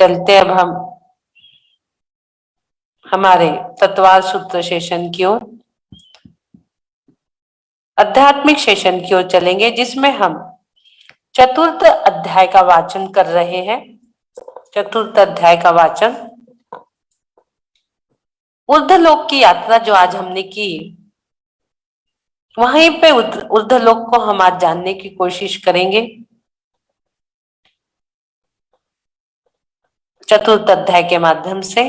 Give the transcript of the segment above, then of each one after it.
चलते अब हम हमारे तत्वार सूत्र सेशन की ओर, आध्यात्मिक सेशन की ओर चलेंगे, जिसमें हम चतुर्थ अध्याय का वाचन कर रहे हैं। चतुर्थ अध्याय का वाचन, ऊर्ध्वलोक की यात्रा जो आज हमने की, वहीं पे ऊर्ध्वलोक को हम आज जानने की कोशिश करेंगे। चतुर्थ अध्याय के माध्यम से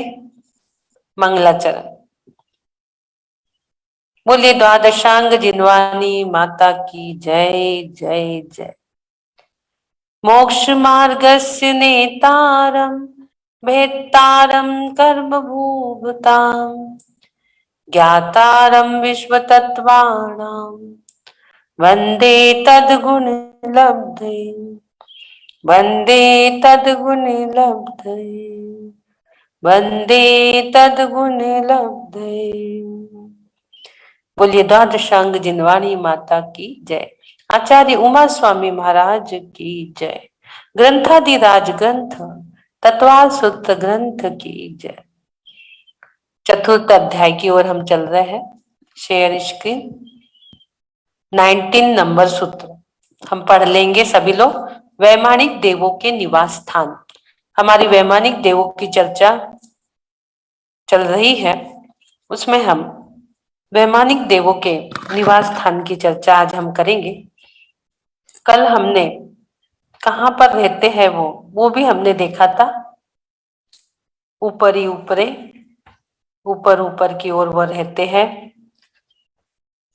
मंगलाचरण। बोलिए द्वादशांग जिनवानी माता की जय जय जय। मोक्ष मार्गस्य नेतारं भेत्तारं कर्म भूभृतां ज्ञातारं विश्वतत्त्वानां वन्दे तद्गुणलब्धे वन्दे तद्गुणलब्धे वन्दे तद्गुणलब्धे। बोलिए द्वादशांग जिनवाणी माता की जय। आचार्य उमा स्वामी महाराज की जय। ग्रंथादिराज ग्रंथ तत्वार सूत्र ग्रंथ की जय। चतुर्थ अध्याय की ओर हम चल रहे हैं। Share screen. 19 नंबर सूत्र हम पढ़ लेंगे सभी लोग। वैमानिक देवों के निवास स्थान। हमारी वैमानिक देवों की चर्चा चल रही है, उसमें हम वैमानिक देवों के निवास स्थान की चर्चा आज हम करेंगे। कल हमने कहाँ पर रहते हैं वो भी हमने देखा था। ऊपर ही ऊपर ऊपर की ओर वो रहते हैं।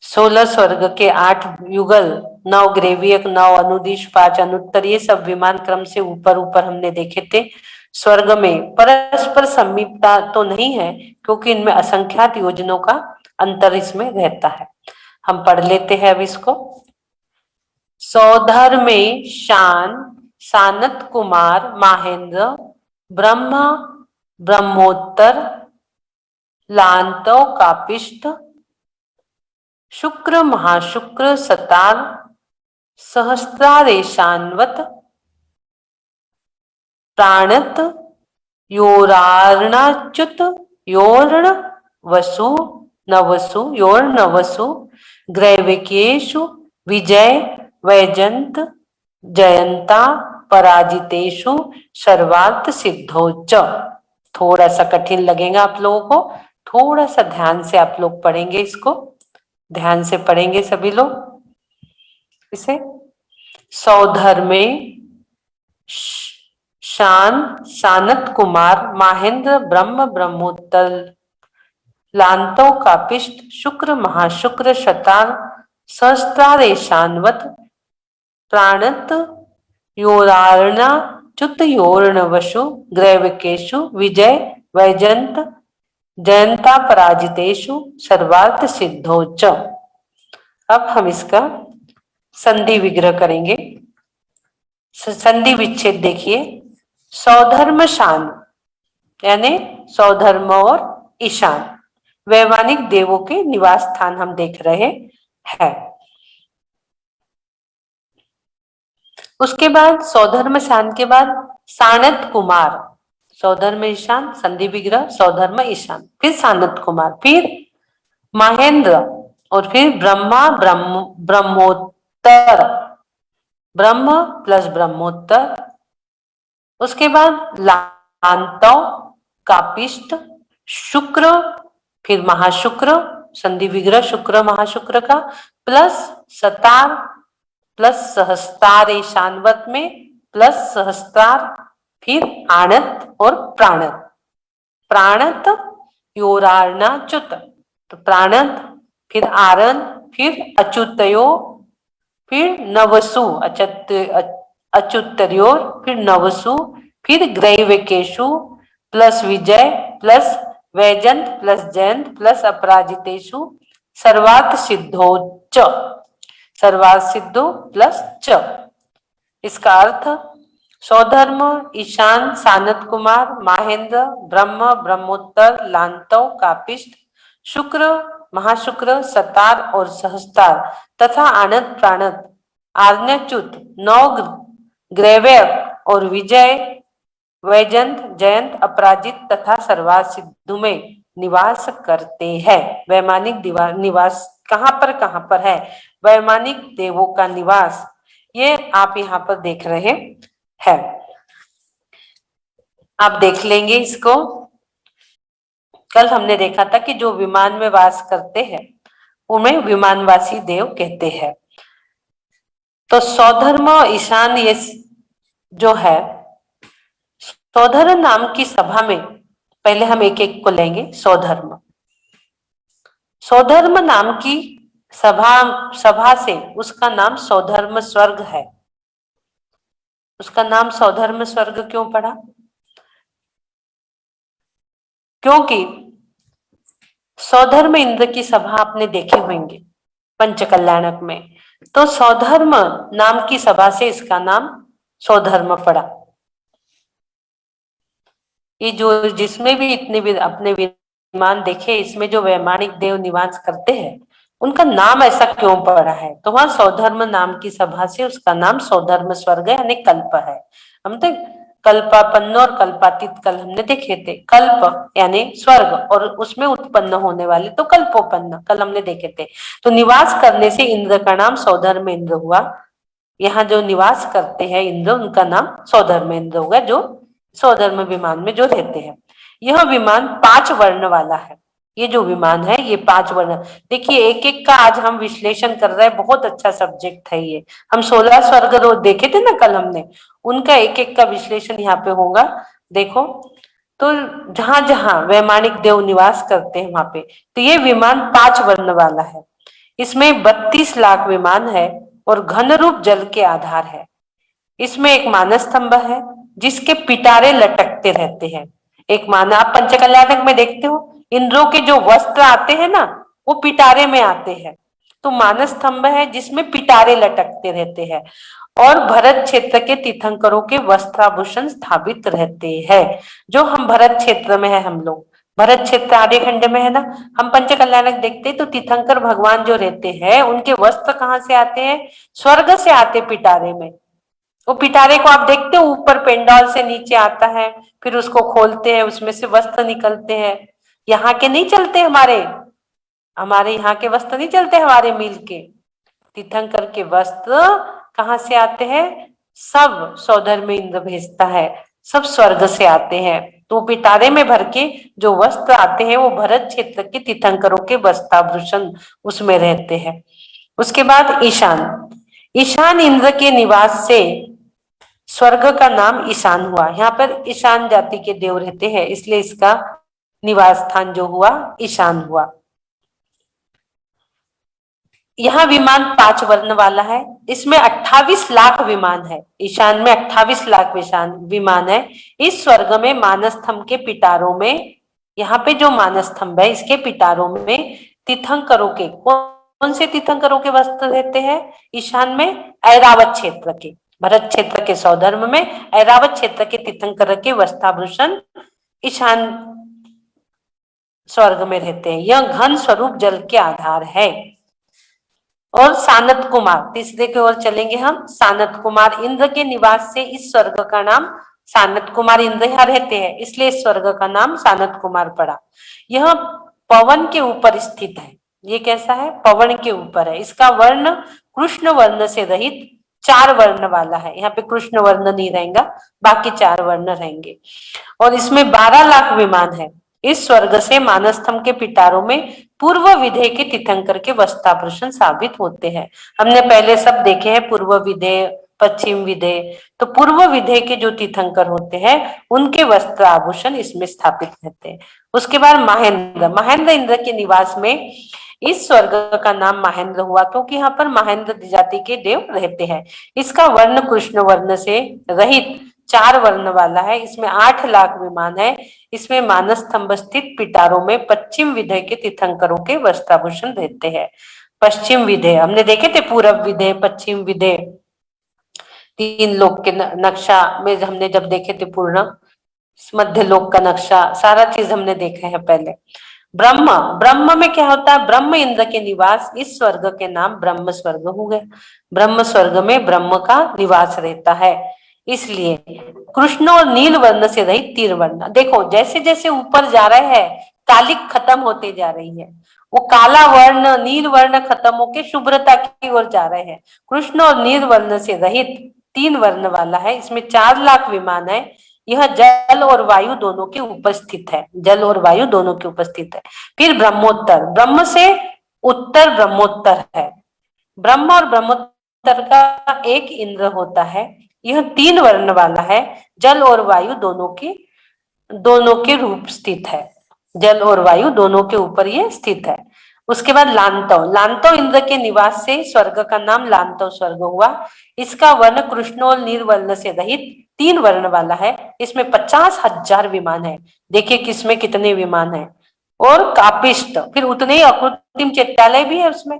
16 स्वर्ग के 8 युगल, 9 ग्रेवियक, 9 अनुदिश, 5 अनुत्तर, ये सब विमान क्रम से ऊपर ऊपर हमने देखे थे। स्वर्ग में परस्पर समीपता तो नहीं है, क्योंकि इनमें असंख्यात योजनों का अंतर इसमें रहता है। हम पढ़ लेते हैं अब इसको। सौधर में शान सानत कुमार माहेंद्र ब्रह्मा ब्रह्मोत्तर लांतव कापिष्ट शुक्र महाशुक्र सतार सहस्रारेशान्वत प्राणत योरार्णाच्युत योर्ण वसु नवसु योर्णवसु ग्रैविकेशु विजय वैजंत जयंता पराजितेषु सर्वार्थ सिद्धोच्च। थोड़ा सा कठिन लगेगा आप लोगों को, थोड़ा सा ध्यान से आप लोग पढ़ेंगे इसको, ध्यान से पढ़ेंगे सभी लोग इसे। सौधर में शान सानत कुमार माहेंद्र ब्रह्म ब्रह्मोत्तर लांतव कापिष्ट शुक्र महाशुक्र शतार सहस्रारेशान्वत प्राणत योरार्णा च्युत योर्णवशु ग्रैविकेशु विजय वैजंत जयंता पराजितेषु सर्वार्थ सिद्धोच्च। अब हम इसका संधि विग्रह करेंगे। संधि विच्छेद देखिए। सौधर्म शान यानी सौधर्म और ईशान वैमानिक देवों के निवास स्थान हम देख रहे हैं। उसके बाद सौधर्म शान के बाद सानत कुमार, सौधर्म ईशान संधि विग्रह सौधर्म ईशान, फिर सानत कुमार, फिर महेंद्र, और फिर ब्रह्मा ब्रह्मोत्तर, ब्रह्म प्लस ब्रह्मोत्तर। उसके बाद लांतव कापिष्ट शुक्र, फिर महाशुक्र संधि विग्रह शुक्र महाशुक्र का, प्लस सतार प्लस सहस्तार ईशानवत में प्लस सहस्तार, फिर आणत और प्राणत। प्राणत योरार्णाच्युत, तो प्राणत फिर आरण फिर अच्युतयो फिर नवसु अच्युतर्योर फिर नवसु फिर ग्रैविकेशु प्लस विजय प्लस वैजंत प्लस जयंत प्लस अपराजितेषु सर्वार्थ सिद्धोच्च, सर्वार्थ सिद्धो प्लस च। इसका अर्थ सौधर्म ईशान सानत कुमार माहेंद्र ब्रह्म ब्रह्मोत्तर लांतव कापिष्ट शुक्र महाशुक्र सतार और सहस्तार तथा आनंद प्राणत आज्ञाच्युत 9 ग्रैवक और विजय वैजंत, जयंत, अपराजित तथा सर्वात सिद्धू में निवास करते हैं। वैमानिक निवास कहाँ पर है? वैमानिक देवों का निवास ये आप यहाँ पर देख रहे हैं। आप देख लेंगे इसको। कल हमने देखा था कि जो विमान में वास करते हैं उन्हें विमानवासी देव कहते हैं। तो सौधर्म ईशान ये जो है, सौधर्म नाम की सभा में पहले हम एक एक को लेंगे। सौधर्म नाम की सभा से उसका नाम सौधर्म स्वर्ग है। उसका नाम सौधर्म स्वर्ग क्यों पड़ा? क्योंकि सौधर्म इंद्र की सभा आपने देखे होंगे पंचकल्याणक में, तो सौधर्म नाम की सभा से इसका नाम सौधर्म पड़ा। ये जो जिसमें भी इतने भी अपने विमान देखे, इसमें जो वैमानिक देव निवास करते हैं उनका नाम ऐसा क्यों पड़ा है? तो वहां सौधर्म नाम की सभा से उसका नाम सौधर्म स्वर्ग है, यानी कल्प है। हम तो कल्पापन्न और कल्पातीत कल हमने देखे थे। कल्प यानी स्वर्ग और उसमें उत्पन्न होने वाले तो कल्पोपन्न कल हमने देखे थे। तो निवास करने से इंद्र का नाम सौधर्म इंद्र हुआ। यहाँ जो निवास करते हैं इंद्र, उनका नाम सौधर्म इंद्र होगा, जो सौधर्म विमान में जो रहते हैं। यह विमान 5 वर्ण वाला है। ये जो विमान है ये 5 वर्ण, देखिए एक एक का आज हम विश्लेषण कर रहे हैं। बहुत अच्छा सब्जेक्ट है ये। हम 16 स्वर्ग रोज देखे थे ना कल हमने, उनका एक एक का विश्लेषण यहाँ पे होगा। देखो तो जहां जहां वैमानिक देव निवास करते हैं वहां पे, तो ये विमान 5 वर्ण वाला है। इसमें 32 लाख विमान है और घन रूप जल के आधार है। इसमें एक मानस स्तंभ है जिसके पिटारे लटकते रहते हैं। एक माना आप पंचकल्याणक में देखते हो, इंद्रों के जो वस्त्र आते हैं ना वो पिटारे में आते हैं। तो मानस स्तंभ है जिसमें पिटारे लटकते रहते हैं और भरत क्षेत्र के तीर्थंकरों के वस्त्राभूषण स्थापित रहते हैं। जो हम भरत क्षेत्र में है, हम लोग भरत क्षेत्र आर्यखंड में है ना, हम पंचकल्याणक देखते तो तीर्थंकर भगवान जो रहते हैं उनके वस्त्र कहाँ से आते हैं? स्वर्ग से आते पिटारे में। वो पिटारे को आप देखते हो, ऊपर पेंडॉल से नीचे आता है, फिर उसको खोलते हैं, उसमें से वस्त्र निकलते हैं। यहाँ के नहीं चलते, हमारे यहाँ के वस्त्र नहीं चलते, हमारे मिल के तीर्थंकर के वस्त्र कहाँ से आते हैं? सब सौधर्म इंद्र भेजता है, सब स्वर्ग से आते हैं। तो पिटारे में भर के जो वस्त्र आते हैं वो भरत क्षेत्र के तीर्थंकरों के वस्त्राभूषण उसमें रहते हैं। उसके बाद ईशान इंद्र के निवास से स्वर्ग का नाम ईशान हुआ। यहाँ पर ईशान जाति के देव रहते हैं, इसलिए इसका निवास स्थान जो हुआ ईशान हुआ। यहाँ विमान 5 वर्ण वाला है। इसमें 28 लाख विमान है। ईशान में 28 लाख विमान है। इस स्वर्ग में मानस्तंभ के पिटारों में, यहाँ पे जो मानस्तंभ है इसके पिटारों में तीर्थंकरों के, कौन से तीर्थंकरों के वस्त्र रहते हैं? ईशान में ऐरावत क्षेत्र के, भरत क्षेत्र के सौधर्म में ऐरावत क्षेत्र के तीर्थंकर के वस्त्राभूषण ईशान स्वर्ग में रहते हैं। यह घन स्वरूप जल के आधार है। और सानत कुमार, तीसरे की ओर चलेंगे हम। सानत कुमार इंद्र के निवास से इस स्वर्ग का नाम सानत कुमार, इंद्र यहाँ रहते हैं इसलिए इस स्वर्ग का नाम सानत कुमार पड़ा। यह पवन के ऊपर स्थित है। ये कैसा है? पवन के ऊपर है। इसका वर्ण कृष्ण वर्ण से रहित 4 वर्ण वाला है। यहाँ पे कृष्ण वर्ण नहीं रहेगा, बाकी 4 वर्ण रहेंगे। और इसमें 12 लाख विमान है। इस स्वर्ग से मानस्तंभ के पिटारों में पूर्व विधेय के तीर्थंकर के वस्त्राभूषण साबित होते हैं। हमने पहले सब देखे हैं, पूर्व विधेय, पश्चिम विधेय। तो पूर्व विधेय के जो तीर्थंकर होते हैं उनके वस्त्र आभूषण इसमें स्थापित रहते हैं। उसके बाद महेंद्र इंद्र के निवास में इस स्वर्ग का नाम महेंद्र हुआ क्योंकि यहाँ पर महेंद्र जाति के देव रहते हैं। इसका वर्ण कृष्ण वर्ण से रहित 4 वर्ण वाला है। इसमें 8 लाख विमान है। इसमें मानस स्तंभ स्थित पिटारों में पश्चिम विधेय के तीर्थंकरों के वस्त्राभूषण रहते हैं। पश्चिम विधेय हमने देखे थे, पूरब विधेय, पश्चिम विधेय, 3 लोक के नक्शा में हमने जब देखे थे, पूर्ण मध्य लोक का नक्शा, सारा चीज हमने देखा है पहले। ब्रह्म में क्या होता है? ब्रह्म इंद्र के निवास, इस स्वर्ग के नाम ब्रह्म स्वर्ग हो गए। ब्रह्म स्वर्ग में ब्रह्म का निवास रहता है, इसलिए कृष्ण और नील वर्ण से रहित तीन वर्ण। देखो जैसे जैसे ऊपर जा रहे हैं कालिक खत्म होते जा रही है, वो काला वर्ण नील वर्ण खत्म होके शुभ्रता की ओर जा रहे हैं। कृष्ण और नील वर्ण से रहित तीन वर्ण वाला है, इसमें 4 लाख विमान है। यह जल और वायु दोनों के उपस्थित है, जल और वायु दोनों के उपस्थित है। फिर ब्रह्मोत्तर, ब्रह्म से उत्तर ब्रह्मोत्तर है। ब्रह्म और ब्रह्मोत्तर का एक इंद्र होता है। यह तीन वर्ण वाला है, जल और वायु दोनों के रूप स्थित है, जल और वायु दोनों के ऊपर ये स्थित है। उसके बाद लांतव, लांतव इंद्र के निवास से स्वर्ग का नाम लांतव स्वर्ग हुआ। इसका वर्ण कृष्ण और नील वर्ण से रहित तीन वर्ण वाला है। इसमें 50,000 विमान है। देखिए किसमें कितने विमान है। और कापिष्ट, फिर उतने ही अकृत्रिम चैत्यालय भी है उसमें।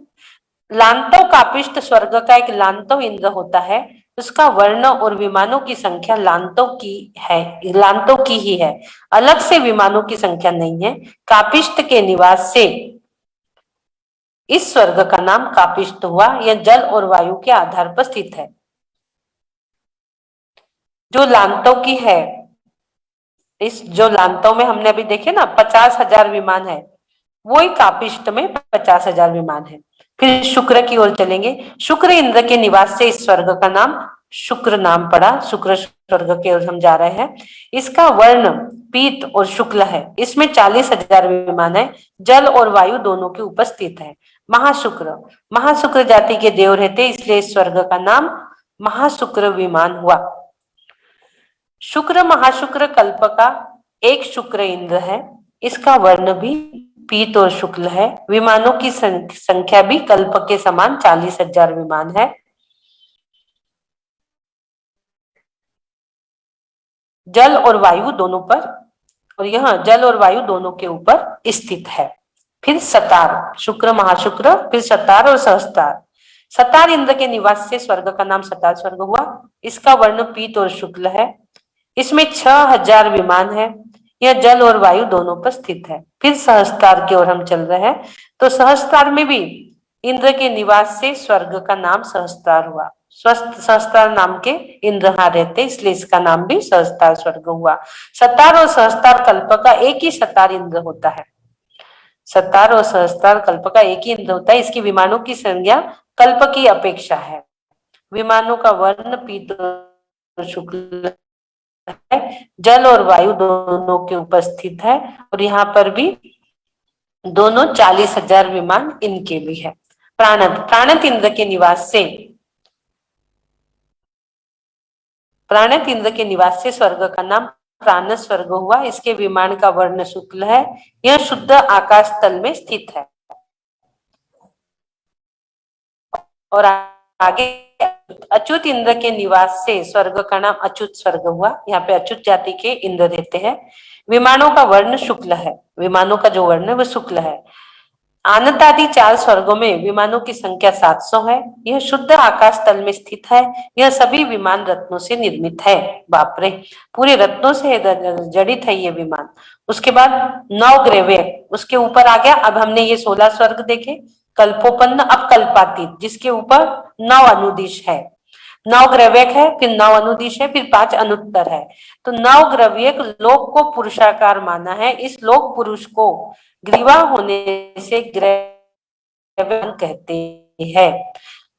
लांतव कापिष्ट स्वर्ग का एक लांतव इंद्र होता है। उसका वर्ण और विमानों की संख्या लांतव की है, लांतव की ही है, अलग से विमानों की संख्या नहीं है। कापिष्ट के निवास से इस स्वर्ग का नाम कापिष्ट हुआ। यह जल और वायु के आधार पर स्थित है। जो लांतव की है, इस जो लांतव में हमने अभी देखे ना 50,000 विमान है, वो ही कापिष्ट में 50,000 विमान है। फिर शुक्र की ओर चलेंगे। शुक्र इंद्र के निवास से इस स्वर्ग का नाम शुक्र नाम पड़ा। शुक्र स्वर्ग की ओर हम जा रहे हैं। इसका वर्ण पीत और शुक्ल है। इसमें 40,000 विमान है, जल और वायु दोनों के उपस्थित है। महाशुक्र, महाशुक्र जाति के देव रहते, इसलिए इस स्वर्ग का नाम महाशुक्र विमान हुआ। शुक्र महाशुक्र कल्प का एक शुक्र इंद्र है। इसका वर्ण भी पीत और शुक्ल है। विमानों की संख्या भी कल्प के समान 40,000 विमान है। जल और वायु दोनों पर, और यह जल और वायु दोनों के ऊपर स्थित है। फिर सतार, शुक्र महाशुक्र, फिर सतार और सहस्तार। सतार इंद्र के निवास से स्वर्ग का नाम सतार स्वर्ग हुआ। इसका वर्ण पीत और शुक्ल है। इसमें 6,000 विमान है। यह जल और वायु दोनों पर स्थित है। फिर सहस्तार की ओर हम चल रहे हैं। तो सहस्तार में भी इंद्र के निवास से स्वर्ग का नाम सहस्तार हुआ। स्वस्थ सहस्तार नाम के इंद्र यहाँ रहते, इसलिए इसका नाम भी सहस्तार स्वर्ग हुआ। सतार और सहस्तार कल्प का एक ही सतार इंद्र होता है। सतार और सहस्तार कल्प का एक ही इंद्र होता है। इसकी विमानों की संख्या कल्प की अपेक्षा है। विमानों का वर्ण पीत और शुक्ल है, जल और वायु दोनों के उपस्थित है। और यहाँ पर भी दोनों 40,000 विमान इनके भी है। प्राणत, प्राणत इंद्र के निवास से, प्राणत इंद्र के निवास से स्वर्ग का नाम प्राण स्वर्ग हुआ। इसके विमान का वर्ण शुक्ल है। यह शुद्ध आकाश तल में स्थित है। और आगे अच्युत इंद्र के निवास से स्वर्ग का नाम अच्युत स्वर्ग हुआ। यहाँ पे अच्युत जाति के इंद्र रहते हैं। विमानों का वर्ण शुक्ल है। विमानों का जो वर्ण है वह शुक्ल है। आनंद आदि 4 स्वर्गों में विमानों की संख्या 700 है। यह शुद्ध आकाश तल में स्थित है। यह सभी विमान रत्नों से निर्मित है। बाप रे, पूरे रत्नों से जड़ित है ये विमान। उसके बाद नवग्रह, उसके ऊपर आ गया। अब हमने ये 16 स्वर्ग देखे, कल्पोपन्न, अब कल्पातीत, जिसके ऊपर 9 अनुदिश है। 9 ग्रव्यक है, फिर 9 अनुदिश है, फिर 5 अनुत्तर है। तो 9 ग्रव्यक लोक को पुरुषाकार माना है। इस लोक पुरुष को ग्रीवा होने से ग्रव्य कहते हैं।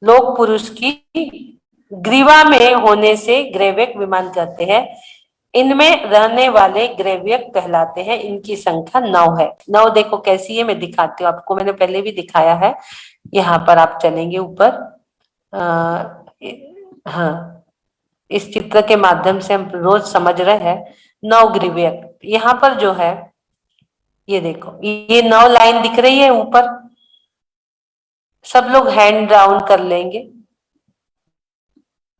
लोक पुरुष की ग्रीवा में होने से ग्रव्यक विमान कहते हैं। इनमें रहने वाले ग्रव्यक कहलाते हैं। इनकी संख्या 9 है। 9 देखो कैसी है, मैं दिखाती हूँ आपको, मैंने पहले भी दिखाया है। यहाँ पर आप चलेंगे ऊपर, हाँ, इस चित्र के माध्यम से हम रोज समझ रहे हैं। 9 ग्रव्यक यहाँ पर जो है, ये देखो, ये 9 लाइन दिख रही है ऊपर। सब लोग हैंड डाउन कर लेंगे।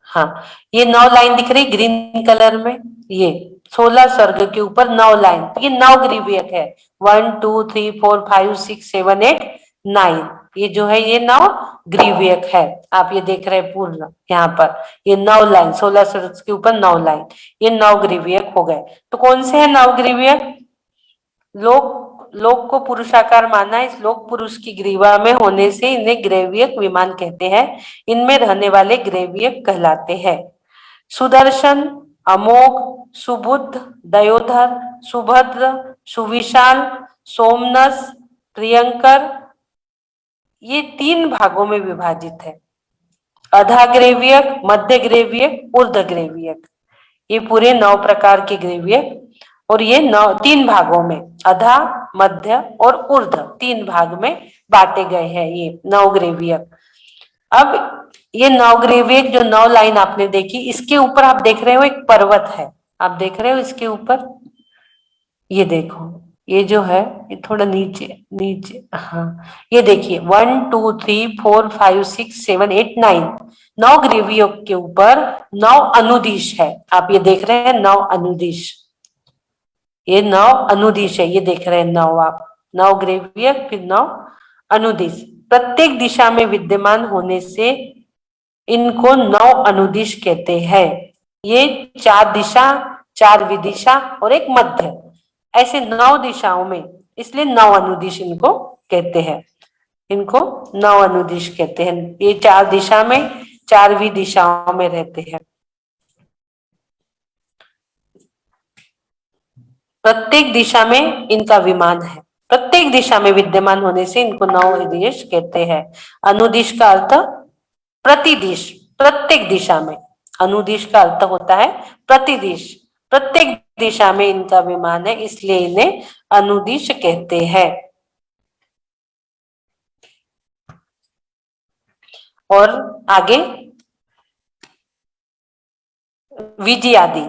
हाँ, ये 9 लाइन दिख रही ग्रीन कलर में। ये 16 स्वर्ग के ऊपर 9 लाइन, ये 9 ग्रीवियक है। 1 2 3 4 5 6 7 8 9, ये जो है ये 9 ग्रीवियक है। आप ये देख रहे हैं पूर्ण, यहाँ पर ये 9 लाइन, 16 स्वर्ग के ऊपर 9 लाइन, ये 9 ग्रीवियक हो गए। तो कौन से है 9 ग्रीवियक? लोक को पुरुषाकार माना है। इस लोक पुरुष की ग्रीवा में होने से इन्हें ग्रेवियक विमान कहते हैं। इनमें रहने वाले ग्रेवियक कहलाते हैं। सुदर्शन, अमोघ, सुबुद्ध, दयोधर, सुभद्र, सुविशाल, सोमनस, प्रियंकर, ये 3 भागों में विभाजित है। अधा ग्रेवियक, मध्य ग्रेवियक, ऊर्ध ग्रेवियक, ये पूरे 9 प्रकार के ग्रेवियक, और ये 3 भागों में, अधा, मध्य और ऊर्ध, 3 भाग में बांटे गए हैं ये 9 ग्रेवियक। अब ये 9 ग्रेवियक, जो 9 लाइन आपने देखी, इसके ऊपर आप देख रहे हो एक पर्वत है, आप देख रहे हो इसके ऊपर, ये देखो, ये जो है ये थोड़ा नीचे नीचे, हाँ ये देखिए 1 2 3 4 5 6 7 8 9, 9 ग्रेवियक के ऊपर 9 अनुदिश है। आप ये देख रहे हैं 9 अनुदिश, ये 9 अनुदिश है, ये देख रहे हैं 9, आप 9 ग्रेवियक फिर 9 अनुदिश, प्रत्येक दिशा में विद्यमान होने से इनको 9 अनुदिश कहते हैं। ये 4 दिशा, 4 विदिशा और एक मध्य, ऐसे 9 दिशाओं में, इसलिए 9 अनुदिश इनको कहते हैं, इनको 9 अनुदिश कहते हैं। ये 4 दिशा में, 4 विदिशाओं में रहते हैं। प्रत्येक दिशा में इनका विमान है, प्रत्येक दिशा में विद्यमान होने से इनको 9 अनुदिश कहते हैं। अनुदिश का अर्थ प्रतिदिश, प्रत्येक दिशा में, अनुदिश का अर्थ होता है प्रतिदिश, प्रत्येक दिशा में इनका विमान है, इसलिए इन्हें अनुदिश कहते हैं। और आगे विजयादि,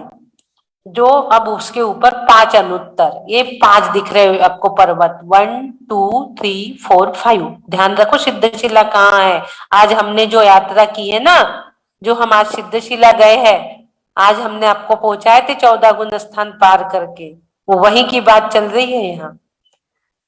जो अब उसके ऊपर 5 अनुत्तर, ये 5 दिख रहे हो आपको पर्वत, 1 2 3 4 5, ध्यान रखो सिद्धशिला कहाँ है। आज हमने जो यात्रा की है ना, जो हम आज सिद्धशिला गए हैं, आज हमने आपको पहुंचाए थे 14 गुण स्थान पार करके, वो वहीं की बात चल रही है यहाँ।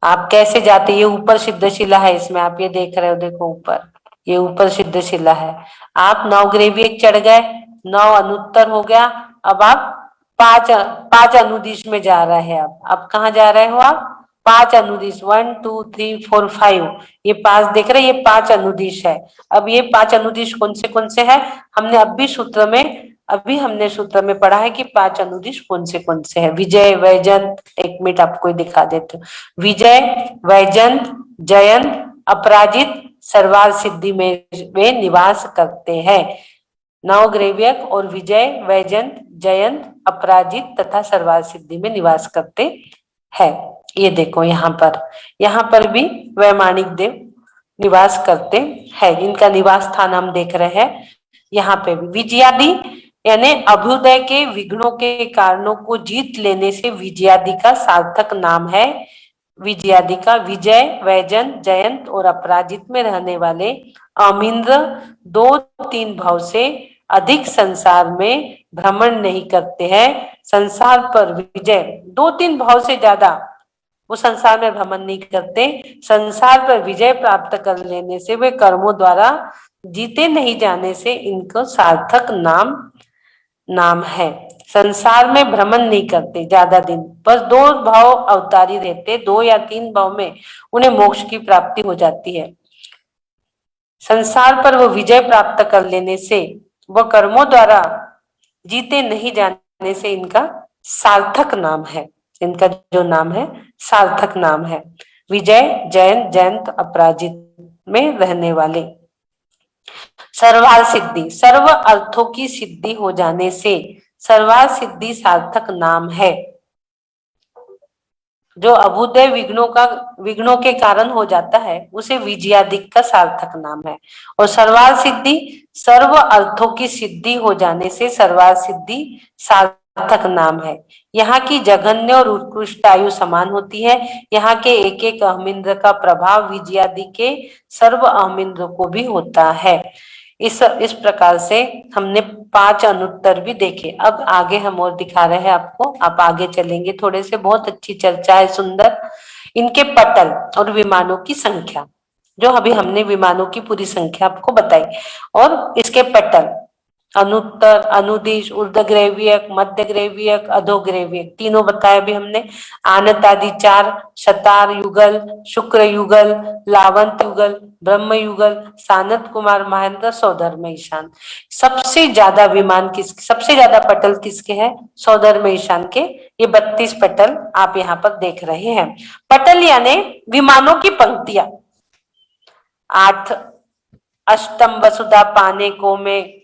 आप कैसे जाते, ये ऊपर सिद्धशिला है, इसमें आप ये देख रहे हो, देखो ऊपर, ये ऊपर सिद्धशिला है। आप 9 ग्रेवियक चढ़ गए, 9 अनुत्तर हो गया, अब आप 5 अनुदिश में जा रहे हैं। अब कहाँ जा रहे हो आप? 5 अनुदिश, 1 2 3 4 5, ये 5 देख रहे, ये 5 अनुदिश है। अब ये 5 अनुदिश कौन से है? हमने अभी हमने सूत्र में पढ़ा है कि 5 अनुदिश कौन से है। विजय, वैजंत, एक मिनट आपको दिखा देते, विजय, वैजंत, जयंत, अपराजित, सर्वार सिद्धि में वे निवास करते हैं। 9 ग्रेवियक और विजय, वैजंत, जयंत, अपराजित तथा सर्वार सिद्धि में निवास करते हैं। ये देखो यहाँ पर भी वैमानिक देव निवास करते हैं, इनका निवास स्थान हम देख रहे हैं। यहाँ पे भी विजयादि यानी अभ्युदय के विघ्नों के कारणों को जीत लेने से विजयादि का सार्थक नाम है। विजयादि का विजय, वैजंत, जयंत और अपराजित में रहने वाले अमिंद्र 2-3 भाव से अधिक संसार में भ्रमण नहीं करते हैं। संसार पर विजय, 2-3 भाव से ज्यादा वो संसार में भ्रमण नहीं करते। संसार पर विजय प्राप्त कर लेने से वे कर्मों द्वारा जीते नहीं जाने से इनको सार्थक नाम है। संसार में भ्रमण नहीं करते ज्यादा दिन, बस 2 भाव अवतारी रहते, 2 या 3 भाव में उन्हें मोक्ष की प्राप्ति हो जाती है। संसार पर वो विजय प्राप्त कर लेने से, वह कर्मों द्वारा जीते नहीं जाने से इनका सार्थक नाम है, इनका जो नाम है सार्थक नाम है। विजय, जयंत, अपराजित में रहने वाले। सर्वार सिद्धि, सर्व अर्थों की सिद्धि हो जाने से सर्वार सिद्धि सार्थक नाम है। जो अभ्युदय विघ्नों के कारण हो जाता है उसे विजयादिक का सार्थक नाम है। और सर्वार सिद्धि, सर्व अर्थों की सिद्धि हो जाने से सर्वार सिद्धि सार्थक नाम है। यहाँ की जघन्य और उत्कृष्ट आयु समान होती है। यहाँ के एक एक अहमिंद्र का प्रभाव विजयादि के सर्व अहमिंद्र को भी होता है। इस प्रकार से हमने 5 अनुत्तर भी देखे। अब आगे हम और दिखा रहे हैं आपको, आप आगे चलेंगे थोड़े से, बहुत अच्छी चर्चा है, सुंदर। इनके पटल और विमानों की संख्या, जो अभी हमने विमानों की पूरी संख्या आपको बताई, और इसके पटल अनुत्तर, अनुदिश, ऊर्ध्वग्रैवियक, मध्यग्रैवियक, अधोग्रैवियक, तीनों बताया भी हमने। आनत आदि 4, शतार युगल, शुक्र युगल, लावंत युगल, ब्रह्म युगल, सानत कुमार महेंद्र, सौधर्म ईशान। सबसे ज्यादा विमान सबसे ज्यादा पटल किसके हैं? सौधर्म ईशान के। ये 32 पटल आप यहाँ पर देख रहे हैं। पटल यानी विमानों की पंक्तियां। 8 अष्टम वसुधा पाने को में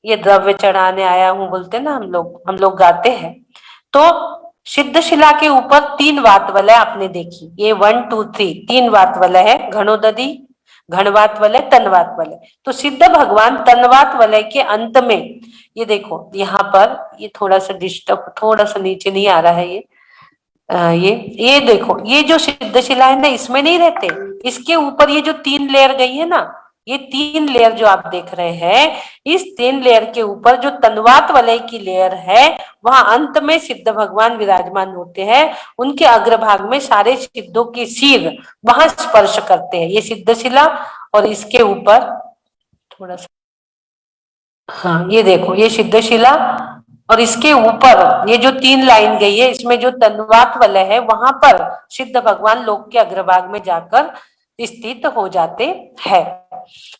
ये द्रव्य चढ़ाने आया हूं बोलते ना हम लोग गाते हैं। तो सिद्धशिला के ऊपर 3 वात वलय आपने देखी, ये 1 2 3 3 वात वलय है। घणोदधि, घणवात वलय, तनवात वलय। तो सिद्ध भगवान तनवात वलय के अंत में, ये देखो यहाँ पर, ये थोड़ा सा डिस्टर्ब, थोड़ा सा नीचे नहीं आ रहा है ये देखो, ये जो सिद्धशिला है ना, इसमें नहीं रहते, इसके ऊपर ये जो 3 लेयर गई है ना, ये 3 लेयर जो आप देख रहे हैं, इस 3 लेयर के ऊपर जो तनवात वलय की लेयर है, वहां अंत में सिद्ध भगवान विराजमान होते हैं। उनके अग्रभाग में सारे सिद्धों के सिर वहां स्पर्श करते हैं, ये सिद्धशिला। और इसके ऊपर थोड़ा सा, हाँ ये देखो, ये सिद्धशिला, और इसके ऊपर ये जो 3 लाइन गई है, इसमें जो तन्वात वलय है, वहां पर सिद्ध भगवान लोक के अग्रभाग में जाकर स्थित हो जाते हैं।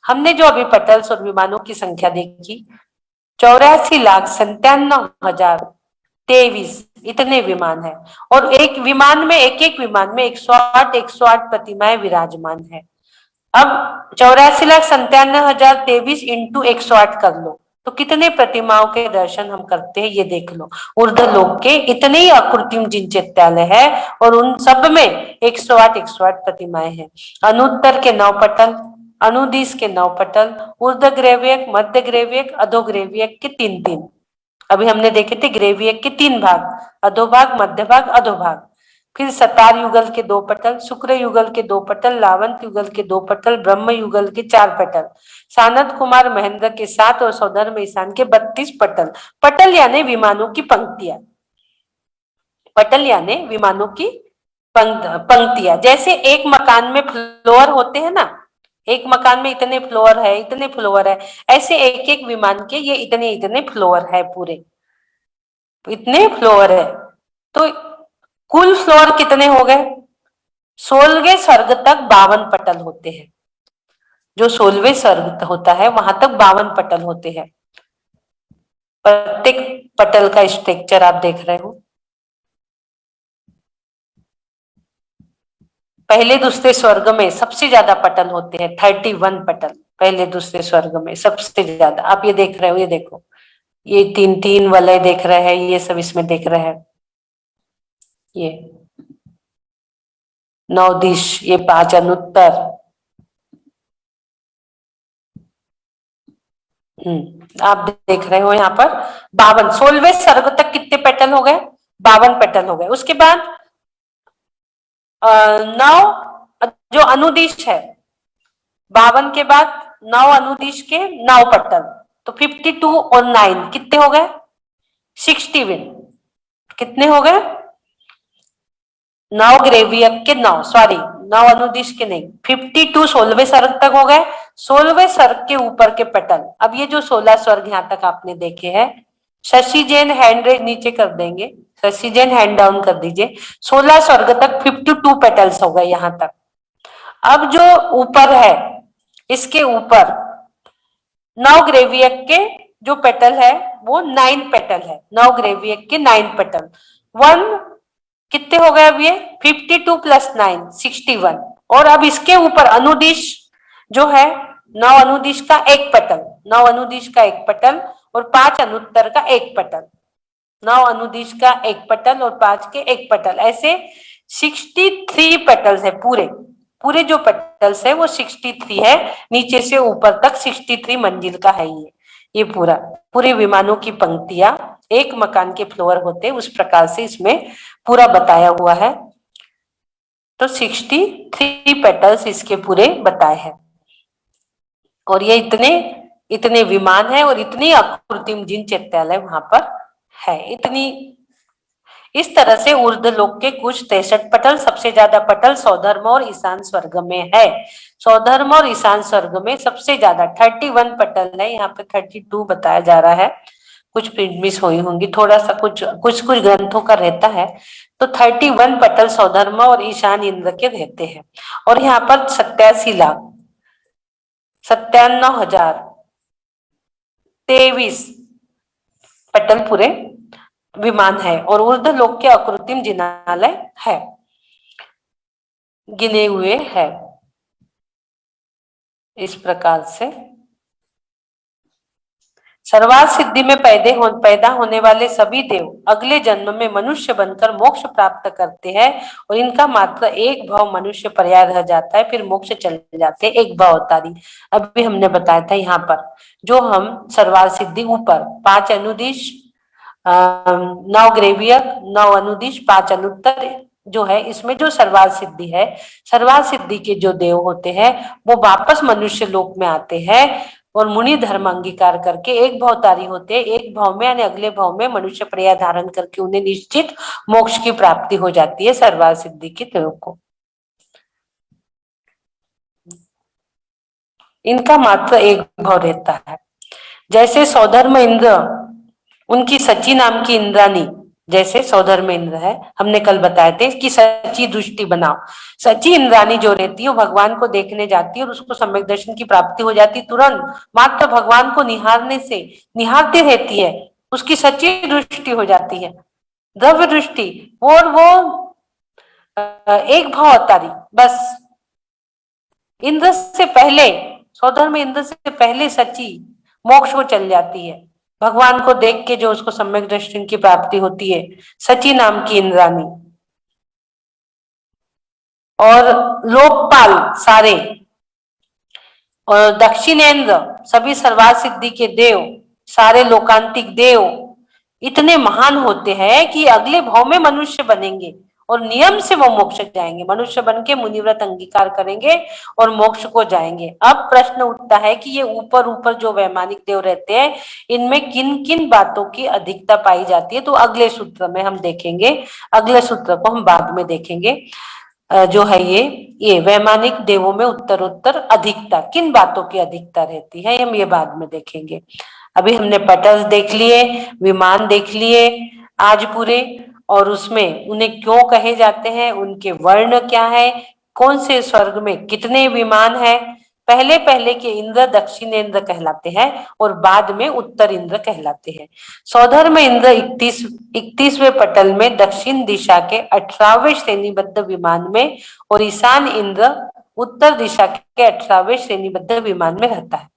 हमने जो अभी पटल्स और विमानों की संख्या देखी, 84,97,023 इतने विमान है। और एक विमान में, एक विमान में 108 प्रतिमाएं विराजमान है। अब 84,97,023 इंटू 108 कर लो, तो कितने प्रतिमाओं के दर्शन हम करते हैं ये देख लो। ऊर्ध्वलोक के इतने ही अकृत्रिम जिनचैत्यालय है, और उन सब में 108 प्रतिमाएं हैं। अनुत्तर के 9 पटल, अनुदिश के 9 पटल, ऊर्ध्वग्रैवियक, मध्य ग्रैवियक, अधोग्रैवियक के 3-3। अभी हमने देखे थे ग्रैवियक के 3 भाग, अधोभाग, मध्य भाग, अधोभाग। फिर सतार युगल के 2 पटल, शुक्र युगल के 2 पटल, लावंत युगल के 2 पटल, ब्रह्म युगल के 4 पटल, सानत कुमार महेंद्र के 7 और सौधर्म ईशान के 32 पटल। पटल यानी विमानों की पंक्तियां, पटल यानी विमानों की पंक्तियां। जैसे एक मकान में फ्लोर होते हैं ना, एक मकान में इतने फ्लोर है, इतने फ्लोर है, ऐसे एक एक विमान के ये इतने इतने फ्लोर है, पूरे इतने फ्लोर है। तो कुल फ्लोर कितने हो गए? 16वें स्वर्ग तक 52 पटल होते हैं। जो 16वें स्वर्ग होता है वहां तक 52 पटल होते हैं। प्रत्येक पटल का स्ट्रक्चर आप देख रहे हो। पहले दूसरे स्वर्ग में सबसे ज्यादा पटल होते हैं, 31 पटल पहले दूसरे स्वर्ग में सबसे ज्यादा। आप ये देख रहे हो, ये देखो, ये 3-3 वलय देख रहे हैं, ये सब इसमें देख रहे हैं। ये 9 दिश, ये 5 अनुत्तर। आप देख रहे हो यहाँ पर 52, 16वें स्वर्ग तक कितने पेटल हो गए? 52 पेटल हो गए। उसके बाद 9 जो अनुदिश है, 52 के बाद 9 अनुदिश के 9 पटल, तो 52 और 9 कितने हो गए? 61। कितने हो गए? 9 ग्रेवियक के 9, सॉरी 9 अनुदिश के नहीं, 52 16वें स्वर्ग तक हो गए। 16वें स्वर्ग के ऊपर के पटल, अब ये जो 16 स्वर्ग यहाँ तक आपने देखे हैं, शशि जैन हैंड रेज नीचे कर देंगे, शशि जैन हैंड डाउन कर दीजिए। 16 स्वर्ग तक 52 पेटल्स हो गए यहाँ तक। अब जो ऊपर है, इसके ऊपर 9 ग्रेवियक के जो पेटल है वो 9 पेटल है, 9 ग्रेवियक के 9 पेटल। 1 कितने हो गए अब? ये 52 + 9 61। और अब इसके ऊपर अनुदिश जो है, 9 अनुदिश का 1 पटल, 9 अनुदिश का 1 पटल और 5 अनुत्तर का 1 पटल, 9 अनुदिश का 1 पटल और 5 के 1 पटल, ऐसे 63 पेटल्स है। पूरे पूरे जो पेटल्स है वो 63 है, नीचे से ऊपर तक 63 मंजिल का है ये पूरा, पूरे विमानों की पंक्तियां एक मकान के फ्लोर होते, उस प्रकार से इसमें पूरा बताया हुआ है। तो 63 पेटल्स इसके पूरे बताए हैं। और ये इतने विमान है और इतनी अकृत्रिम जिनचैत्यालय वहां पर है, इस तरह से ऊर्ध्वलोक के कुछ 63 पटल, सबसे ज्यादा पटल सौधर्म और ईशान स्वर्ग में है। सौधर्म और ईशान स्वर्ग में सबसे ज्यादा 31 पटल है, यहाँ पे 32 बताया जा रहा है, कुछ प्रिंट मिस हुई होंगी, थोड़ा सा कुछ कुछ कुछ ग्रंथों का रहता है। तो 31 पटल सौधर्म और ईशान इंद्र के रहते हैं। और यहाँ पर 87,97,023 पटल पूरे विमान है। और ऊर्ध्वलोक के अकृत्रिम जिनालय है, गिने हुए है। इस प्रकार से सर्वार्थ सिद्धि में पैदा होने वाले सभी देव अगले जन्म में मनुष्य बनकर मोक्ष प्राप्त करते हैं, और इनका मात्र एक भाव मनुष्य पर्याय रह जाता है, फिर मोक्ष चले जाते हैं, एक भाव अवतारी। अभी हमने बताया था यहाँ पर जो हम सर्वार्थ सिद्धि ऊपर 5 अनुदिश, 9 ग्रेवियर, 9 अनुदिश, 5 अनुत्तर जो है, इसमें जो सर्वार्थ सिद्धि है, सर्वार्थ सिद्धि के जो देव होते हैं वो वापस मनुष्य लोक में आते हैं और मुनि धर्म अंगीकार करके एक भावतारी होते हैं। एक भाव में यानी अगले भाव में मनुष्य पर्याय धारण करके उन्हें निश्चित मोक्ष की प्राप्ति हो जाती है सर्वार्थ सिद्धि के देव को। इनका मात्र एक भाव रहता है। जैसे सौधर्म इंद्र, उनकी सची नाम की इंद्रानी, जैसे सौधर्म इंद्र है, हमने कल बताए थे कि सची दृष्टि बनाओ। सची इंद्रानी जो रहती है वो भगवान को देखने जाती है और उसको सम्यक दर्शन की प्राप्ति हो जाती, तुरंत मात्र भगवान को निहारने से निहारती रहती है, उसकी सच्ची दृष्टि हो जाती है, द्रव्य दृष्टि। और वो एक भाव अवतारी, बस इंद्र से पहले, सौधर्म इंद्र से पहले सची मोक्ष को चल जाती है, भगवान को देख के जो उसको सम्यक दर्शन की प्राप्ति होती है, सची नाम की इंद्रानी। और लोकपाल सारे और दक्षिणेंद्र, सभी सर्वार्थ सिद्धि के देव, सारे लोकांतिक देव इतने महान होते हैं कि अगले भाव में मनुष्य बनेंगे और नियम से वो मोक्ष जाएंगे, मनुष्य बन के मुनिव्रत अंगीकार करेंगे और मोक्ष को जाएंगे। अब प्रश्न उठता है कि ये ऊपर ऊपर जो वैमानिक देव रहते हैं, इनमें किन किन बातों की अधिकता पाई जाती है, तो अगले सूत्र में हम देखेंगे, अगले सूत्र को हम बाद में देखेंगे। जो है ये वैमानिक देवों में उत्तरोत्तर अधिकता, किन बातों की अधिकता रहती है, हम ये बाद में देखेंगे। अभी हमने पटल देख लिए, विमान देख लिए आज पूरे, और उसमें उन्हें क्यों कहे जाते हैं, उनके वर्ण क्या है, कौन से स्वर्ग में कितने विमान है। पहले पहले के इंद्र दक्षिण इंद्र कहलाते हैं और बाद में उत्तर इंद्र कहलाते हैं। सौधर्म इंद्र 31वें पटल में दक्षिण दिशा के 18वें श्रेणीबद्ध विमान में, और ईशान इंद्र उत्तर दिशा के 18वें श्रेणीबद्ध विमान में रहता है।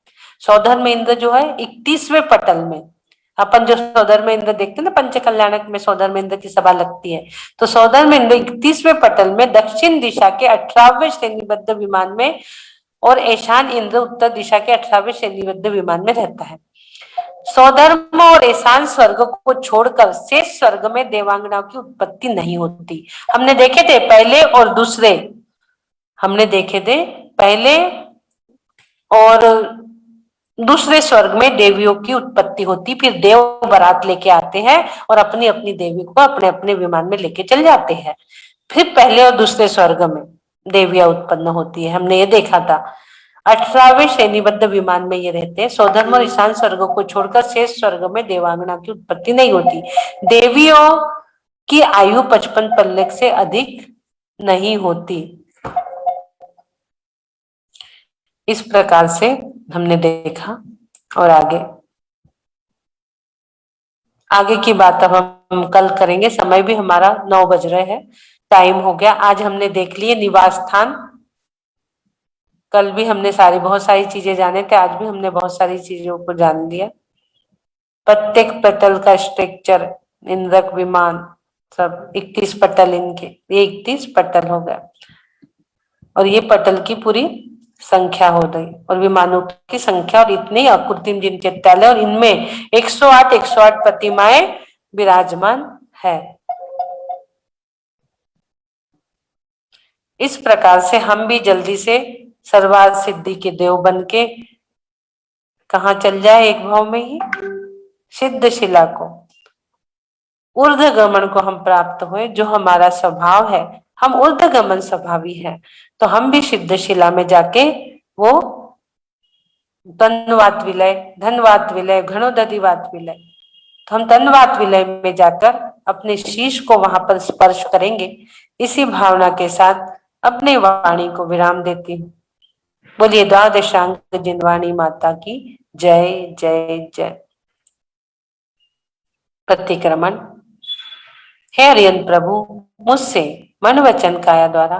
सौधर्म इंद्र जो है 31वें पटल में, अपन जो सौधर्म इंद्र देखते हैं ना, पंच कल्याणक में सौधर्म इंद्र की सभा लगती है, तो सौधर्म इंद्र 31वें पटल में दक्षिण दिशा के 18वें श्रेणीबद्ध विमान में, और ईशान इंद्र उत्तर दिशा के 18वें श्रेणीबद्ध विमान में रहता है। सौधर्म और ईशान स्वर्ग को छोड़कर शेष स्वर्ग में देवांगनाओं की उत्पत्ति नहीं होती। हमने देखे थे पहले और दूसरे, हमने देखे थे पहले और दूसरे स्वर्ग में देवियों की उत्पत्ति होती, फिर देव बारात लेके आते हैं और अपनी अपनी देवी को अपने अपने विमान में लेके चल जाते हैं, फिर पहले और दूसरे स्वर्ग में देवियां उत्पन्न होती है, हमने ये देखा था। 18वें श्रेणीबद्ध विमान में ये रहते हैं। सौधर्म और ईशान स्वर्ग को छोड़कर शेष स्वर्ग में देवांगना की उत्पत्ति नहीं होती। देवियों की आयु 55 पल्लक से अधिक नहीं होती। इस प्रकार से हमने देखा, और आगे की बात अब हम कल करेंगे। समय भी हमारा 9 बज रहे हैं, टाइम हो गया। आज हमने देख लिए निवास स्थान, कल भी हमने बहुत सारी चीजें जाने थे, आज भी हमने बहुत सारी चीजों को जान लिया। प्रत्येक पटल का स्ट्रक्चर, इंद्रक, विमान, सब 31 पटल, इनके ये 31 पटल हो गया, और ये पटल की पूरी संख्या हो गई, और विमानों की संख्या, और इतने अकृत्रिम जिन चित्रालय, और इनमें 108 प्रतिमाएं विराजमान है। इस प्रकार से हम भी जल्दी से सर्वार्थ सिद्धि के देव बन के कहाँ चल जाए, एक भाव में ही सिद्ध शिला को। ऊर्ध्वगमन को हम प्राप्त हुए, जो हमारा स्वभाव है, हम ऊर्ध्वगमन स्वभावी है। तो हम भी सिद्धशिला में जाके वो तन्वात विलय, धनवात विलय, घणोदधिवात विलय, तो हम तन्वात विलय में जाकर अपने शीश को वहां पर स्पर्श करेंगे। इसी भावना के साथ अपने वाणी को विराम देती हूँ। बोलिए द्वादशांग जिनवाणी माता की जय जय जय। प्रतिक्रमण। हे हरियन प्रभु, मुझसे मन वचन काया द्वारा,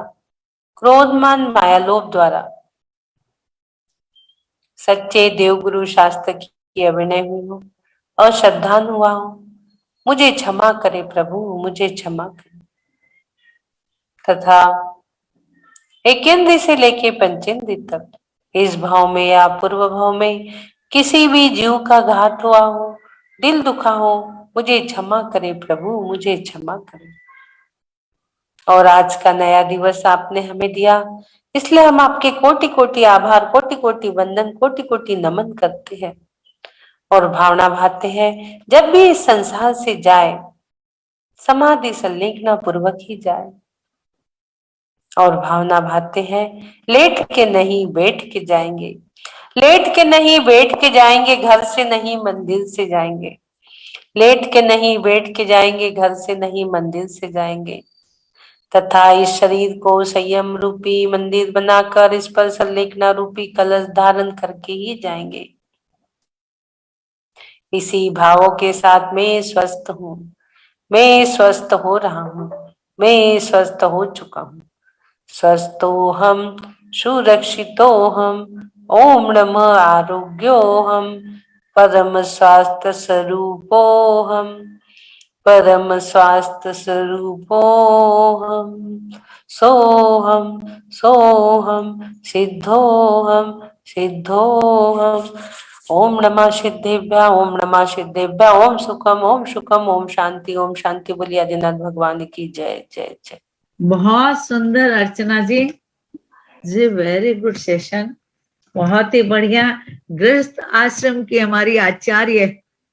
क्रोधमान माया लोभ द्वारा सच्चे देवगुरु शास्त्र की अभिनय हुई हूँ, अश्रद्धान हुआ हूँ, मुझे क्षमा करे प्रभु, मुझे क्षमा करे। तथा एकेंद्र से लेके पंचेंद्र तक इस भाव में या पूर्व भाव में किसी भी जीव का घात हुआ हो, दिल दुखा हो, मुझे क्षमा करे प्रभु, मुझे क्षमा करे। और आज का नया दिवस आपने हमें दिया, इसलिए हम आपके कोटि कोटि आभार, कोटि कोटि वंदन, कोटि कोटि नमन करते हैं और भावना भाते हैं जब भी इस संसार से जाए समाधि संलग्न पूर्वक ही जाए। और भावना भाते हैं लेट के नहीं बैठ के जाएंगे, लेट के नहीं बैठ के जाएंगे, घर से नहीं मंदिर से जाएंगे, लेट के नहीं बैठ के जाएंगे, घर से नहीं मंदिर से जाएंगे। तथा इस शरीर को संयम रूपी मंदिर बनाकर इस पर संलेखना रूपी कलश धारण करके ही जाएंगे। इसी भावों के साथ मैं स्वस्थ हूँ, मैं स्वस्थ हो रहा हूँ, मैं स्वस्थ हो चुका हूँ, स्वस्थो हम सुरक्षितो हम, ओम नमः आरोग्यो हम, परम स्वास्थ्य स्वरूपो हम, परम स्वास्थ्य स्वरूपो हम, सोहम सोहम सिद्धोहम सिद्धोहम। ओम नमः सिद्धेभ्य, ओम नमः सिद्धेभ्य, ओम सुखम, ओम सुखम, ओम शांति, ओम शांति। बोलिए आदिनाथ भगवान की जय जय जय। बहुत सुंदर Archana ji very good session, बहुत ही बढ़िया। गृहस्थ आश्रम की हमारी आचार्य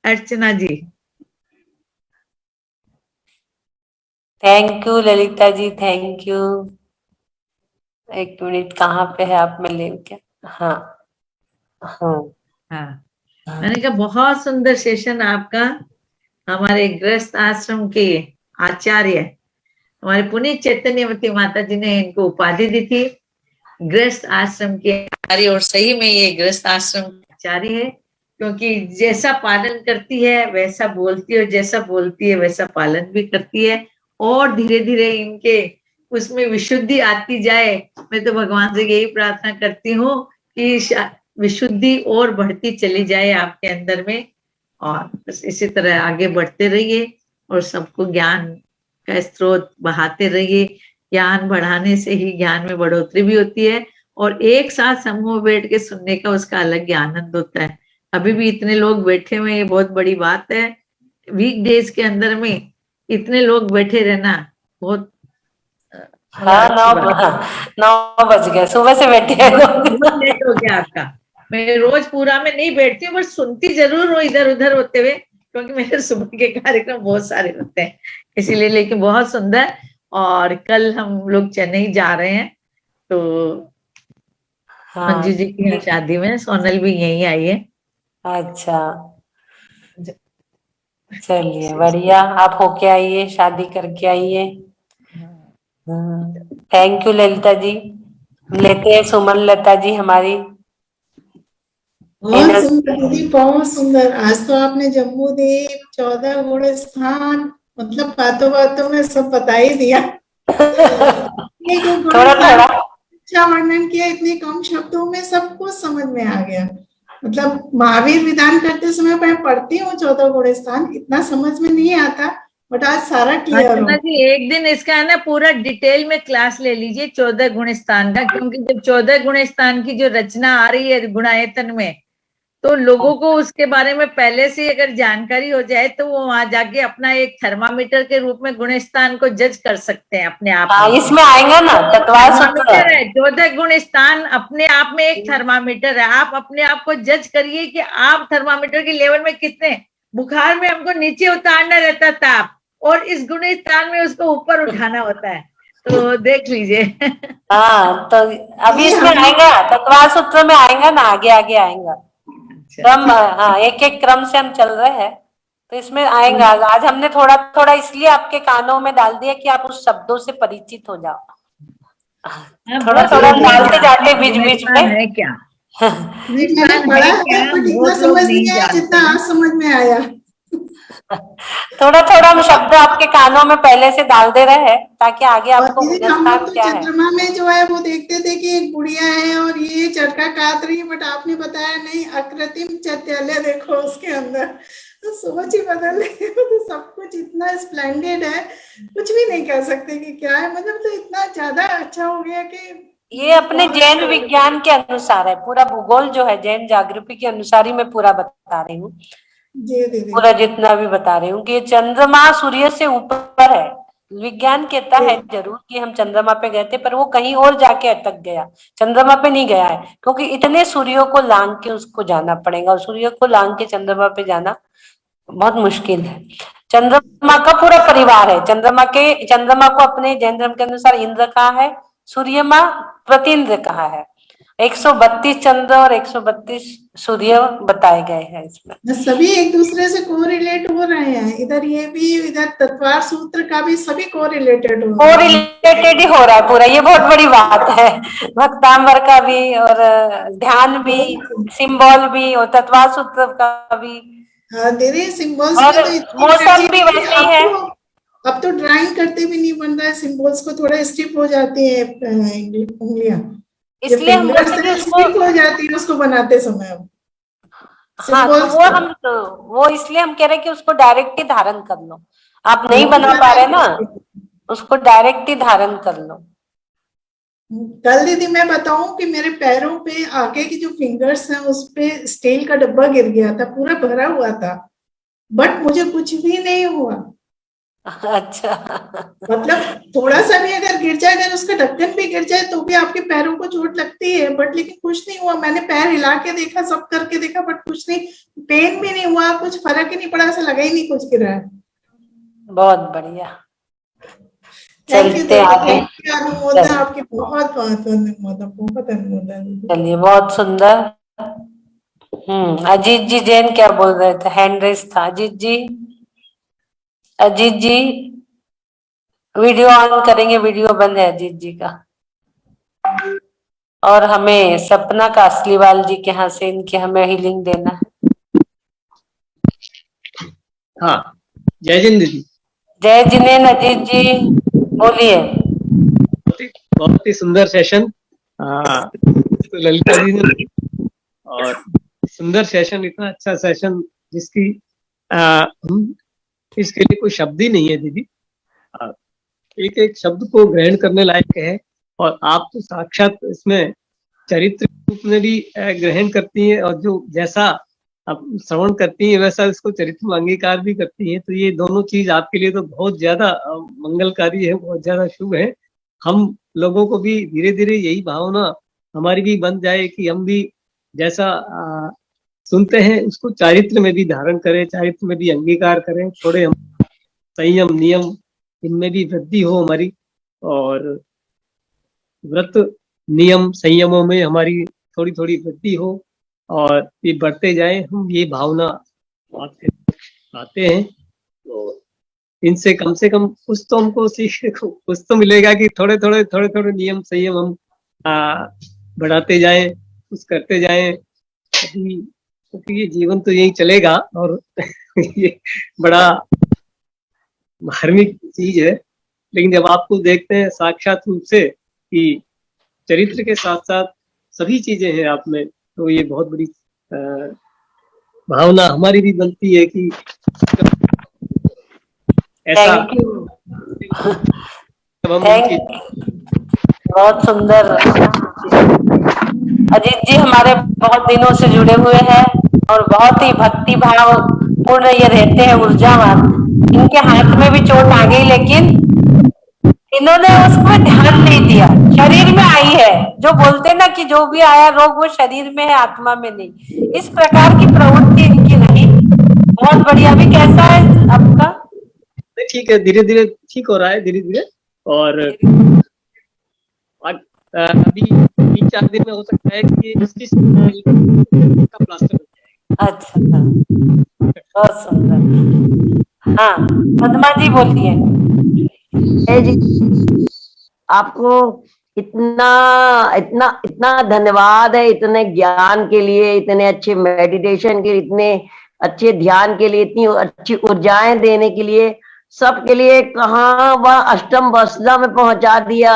Archana ji. Thank you Lalita ji, thank you. एक मिनट, कहाँ पे है आप, मैं ले क्या? हाँ हाँ हाँ, मैंने कहा बहुत सुंदर सेशन आपका। हमारे गृहस्थ आश्रम के आचार्य हमारे पुनीत चैतन्यवती माता जी ने इनको उपाधि दी थी गृहस्थ आश्रम के आचार्य। और सही में ये गृहस्थ आश्रम आचार्य है, क्योंकि जैसा पालन करती है वैसा बोलती है, और जैसा बोलती है वैसा पालन भी करती है। और धीरे धीरे इनके उसमें विशुद्धि आती जाए। मैं तो भगवान से यही प्रार्थना करती हूँ कि विशुद्धि और बढ़ती चली जाए आपके अंदर में, और बस इसी तरह आगे बढ़ते रहिए और सबको ज्ञान का स्रोत बहाते रहिए। ज्ञान बढ़ाने से ही ज्ञान में बढ़ोतरी भी होती है, और एक साथ समूह बैठ के सुनने का उसका अलग ही आनंद होता है। अभी भी इतने लोग बैठे हुए, ये बहुत बड़ी बात है। वीकडेज के अंदर में इतने लोग बैठे रहना बहुत हाँ, 9 बज गए, सुबह से बैठे हैं बहुत लेट हो गया आपका। मैं रोज पूरा में नहीं बैठती हूँ, बस सुनती जरूर हूँ इधर उधर होते हुए, क्योंकि मेरे सुबह के कार्यक्रम बहुत सारे होते हैं इसीलिए। लेकिन बहुत सुंदर। और कल हम लोग चेन्नई जा रहे हैं, तो मंजू जी की शादी में सोनल भी यहीं आई है। अच्छा, चलिए बढ़िया, आप होके आइए, शादी करके आइए। थैंक यू ललिता जी। लेते हैं सुमन लता जी हमारी। बहुत सुंदर दीदी, बहुत सुंदर। आज तो आपने जम्मू द्वीप, 14 गुण स्थान, मतलब बातों बातों में सब बता ही दिया। थोड़ा थोड़ा अच्छा वर्णन किया, इतने कम शब्दों में सब कुछ समझ में आ गया। मतलब महावीर विधान करते समय मैं पढ़ती हूँ 14 गुण स्थान, इतना समझ में नहीं आता, बट आज सारा क्लियर हो। जी एक दिन इसका है ना पूरा डिटेल में क्लास ले लीजिए 14 गुण स्थान का, क्योंकि जब 14 गुण स्थान की जो रचना आ रही है गुणायतन में, तो लोगों को उसके बारे में पहले से अगर जानकारी हो जाए तो वो वहां जाके अपना एक थर्मामीटर के रूप में गुण स्थान को जज कर सकते हैं अपने आप में। इसमें आएगा ना तत्वार सूत्र है 14 गुण स्थान अपने आप में एक थर्मामीटर है। आप अपने आप को जज करिए कि आप थर्मामीटर के लेवल में कितने। बुखार में हमको नीचे उतारना रहता था, और इस गुण स्थान में उसको ऊपर उठाना होता है, तो देख लीजिए। हाँ, तो अभी इसमें आएगा, तत्वार सूत्र में आएगा ना, आगे आगे आएगा क्रम। हाँ, एक एक क्रम से हम चल रहे हैं, तो इसमें आएगा। आज हमने थोड़ा थोड़ा इसलिए आपके कानों में डाल दिया कि आप उस शब्दों से परिचित हो जाओ। थोड़ा थोड़ा डालते जाते बीच बीच में। है क्या मैंने पढ़ा है, बट इतना समझ नहीं आया जितना आज समझ में आया। थोड़ा थोड़ा हम शब्द आपके कानों में पहले से डाल दे रहे हैं, ताकि आगे आपको दीदी, हम अर्थात लोग तो क्या है। चंद्रमा में जो है वो देखते थे कि एक बुढ़िया है और ये चरखा काट रही है, बट आपने बताया नहीं, अकृत्रिम चैत्यालय देखो उसके अंदर, तो सोच ही बदल रही है। तो सब कुछ इतना स्प्लेंडेड है, कुछ भी नहीं कह सकते कि क्या है, मतलब तो इतना ज्यादा अच्छा हो गया कि ये अपने जैन विज्ञान के अनुसार है, पूरा भूगोल जो है जैन जागृति के अनुसार ही मैं पूरा बता रही हूँ। जी दीदी, पूरा जितना भी बता रही हूँ कि ये चंद्रमा सूर्य से ऊपर है। विज्ञान कहता है जरूर कि हम चंद्रमा पे गए थे, पर वो कहीं और जाके अटक गया, चंद्रमा पे नहीं गया है, क्योंकि इतने सूर्यों को लांग के उसको जाना पड़ेगा, और सूर्य को लांग के चंद्रमा पे जाना बहुत मुश्किल है। चंद्रमा का पूरा परिवार है, चंद्रमा को अपने जैन धर्म के अनुसार इंद्र कहा है, सूर्य माँ प्रतीन्द्र कहा है। 132 चंद्र और 132 सूर्य बताए गए हैं इसमें। सभी एक दूसरे से कोरिलेट हो रहे हैं, इधर ये भी, इधर तत्वार सूत्र का भी, सभी कोरिलेटेड हो रहा है। कोरिलेटेड ही हो रहा है पूरा, ये बहुत बड़ी बात है। भक्तांबर का भी और ध्यान भी, सिंबल भी और तत्वार सूत्र का भी। हाँ दीदी, सिंबल्स और में तो मौसम भी वैसे ही है। अब तो ड्राइंग करते भी नहीं बन रहा है, सिंबल्स को थोड़ा स्टिफ हो जाती है उंगलियां, इसलिए हम स्टिफ हो जाती है उसको बनाते समय। हाँ, तो वो इसलिए हम कह रहे हैं कि उसको डायरेक्ट ही धारण कर लो। आप नहीं बना पा रहे ना, उसको डायरेक्ट ही धारण कर लो। कल दीदी मैं बताऊं कि मेरे पैरों पे आगे की जो फिंगर्स हैं उस पे स्टील का डब्बा गिर गया था, पूरा भरा हुआ था, बट मुझे कुछ भी नहीं हुआ। अच्छा, मतलब थोड़ा सा भी अगर गिर जाए, अगर उसका ढक्कन भी गिर जाए तो भी आपके पैरों को चोट लगती है, बट लेकिन कुछ नहीं हुआ। मैंने पैर हिला के देखा, सब करके देखा, बट कुछ नहीं, पेन भी नहीं हुआ, कुछ फर्क ही नहीं पड़ा, ऐसा लगा ही नहीं कुछ गिरा है। बहुत बढ़िया। चलते आगे। अनुमोदन आपकी, बहुत बहुत अनुमोदन, बहुत अनुमोदन। चलिए, बहुत सुंदर। अजीत जी जैन क्या बोल रहे थे? हैंड रेस था अजीत जी। अजीत जी वीडियो ऑन करेंगे, वीडियो बंद है अजीत जी का। और हमें सपना कासलीवाल जी के यहाँ से इनके हमें हीलिंग देना है। हाँ, जय जिन दीदी। जय जिनेन अजीत जी, बोलिए। बहुत ही सुंदर सेशन तो ललिता जी ने, और सुंदर सेशन, इतना अच्छा सेशन जिसकी हम इसके लिए कोई शब्द ही नहीं है दीदी। एक एक शब्द को ग्रहण करने लायक है, और आप तो साक्षात इसमें चरित्र रूप में भी ग्रहण करती हैं, और जो जैसा आप श्रवण करती हैं वैसा इसको चरित्र में अंगीकार भी करती हैं। तो ये दोनों चीज आपके लिए तो बहुत ज्यादा मंगलकारी है, बहुत ज्यादा शुभ है। हम लोगों को भी धीरे धीरे यही भावना हमारी भी बन जाए कि हम भी जैसा सुनते हैं उसको चारित्र में भी धारण करें, चारित्र में भी अंगीकार करें, थोड़े हम संयम नियम इनमें भी वृद्धि हो हमारी, और व्रत नियम संयमों में हमारी थोड़ी थोड़ी वृद्धि हो, और ये बढ़ते जाए। हम ये भावना आते हैं, तो इनसे कम से कम कुछ तो हमको सीखने को कुछ तो मिलेगा कि थोड़े थोड़े नियम संयम हम बढ़ाते जाएं, कुछ करते जाएं, क्योंकि ये जीवन तो यही चलेगा। और ये बड़ा धार्मिक चीज है, लेकिन जब आपको देखते हैं साक्षात रूप से कि चरित्र के साथ साथ सभी चीजें हैं आप में, तो ये बहुत बड़ी भावना हमारी भी बनती है कि ऐसा। बहुत सुंदर। अजीत जी हमारे बहुत दिनों से जुड़े हुए हैं, और बहुत ही भक्ति भाव पूर्ण ये रहते हैं, ऊर्जावान। इनके हाथ में भी चोट आ गई, लेकिन इन्होंने उसमें ध्यान नहीं दिया। शरीर में आई है, जो बोलते ना कि जो भी आया रोग वो शरीर में है, आत्मा में नहीं। इस प्रकार की प्रवृत्ति इनकी नहीं। बहुत बढ़िया। भी कैसा है आपका? ठीक है, धीरे धीरे ठीक हो रहा है, धीरे धीरे। और अभी 3-4 दिन में हो सकता है कि इसकी का प्लास्टर बन जाएगा। अच्छा, बहुत सुंदर। हाँ, पद्मा जी बोलिए। जी, आपको इतना इतना इतना धन्यवाद है, इतने ज्ञान के लिए, इतने अच्छे मेडिटेशन के लिए, इतने अच्छे ध्यान के लिए, इतनी अच्छी ऊर्जाएं देने के लिए, सबके लिए। कहाँ वह अष्टम वसुधा में पहुंचा दिया,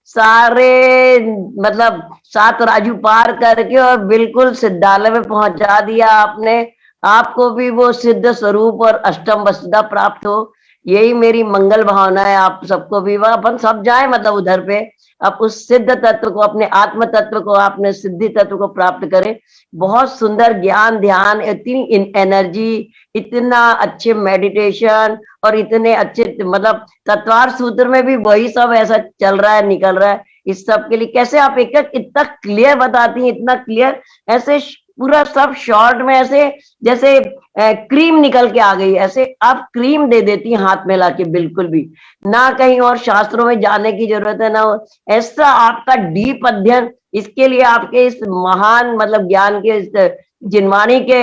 सारे मतलब 7 राजू पार करके, और बिल्कुल सिद्धालय में पहुंचा दिया आपने। आपको भी वो सिद्ध स्वरूप और अष्टम वसुधा प्राप्त हो, यही मेरी मंगल भावना है। आप सबको भी, वह अपन सब जाए मतलब उधर पे, अब उस सिद्ध तत्व को, अपने आत्म तत्व को, अपने सिद्धि तत्व को प्राप्त करें। बहुत सुंदर ज्ञान, ध्यान, इतनी एनर्जी, इतना अच्छे मेडिटेशन, और इतने अच्छे मतलब तत्वार सूत्र में भी वही सब ऐसा चल रहा है, निकल रहा है। इस सब के लिए कैसे आप एक एक इतना क्लियर बताती हैं, इतना क्लियर, ऐसे पूरा सब शॉर्ट में, ऐसे जैसे क्रीम निकल के आ गई, ऐसे आप क्रीम दे देती हैं हाथ में लाके, बिल्कुल भी ना कहीं और शास्त्रों में जाने की जरूरत है ना। ऐसा आपका डीप अध्ययन, इसके लिए आपके इस महान मतलब ज्ञान के, इस जिनवाणी के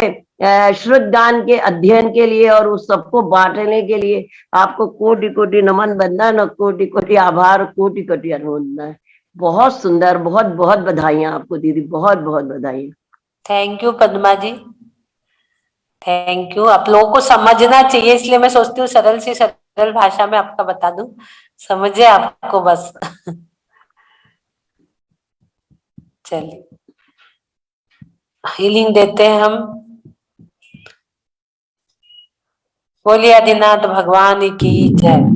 श्रुत ज्ञान के अध्ययन के लिए और उस सबको बांटने के लिए आपको कोटि कोटि नमन, वंदन और कोटि कोटि आभार, कोटि कोटि अनुमोदना है। बहुत सुंदर, बहुत बहुत बधाइयां आपको दीदी, बहुत बहुत बधाइयां। Thank you Padma ji, thank you. आप लोगों को समझना चाहिए, इसलिए मैं सोचती हूँ सरल से सरल भाषा में आपका बता दूं, समझे आपको बस। चलिए, हीलिंग देते हैं हम। बोलिए आदिनाथ भगवान की जय।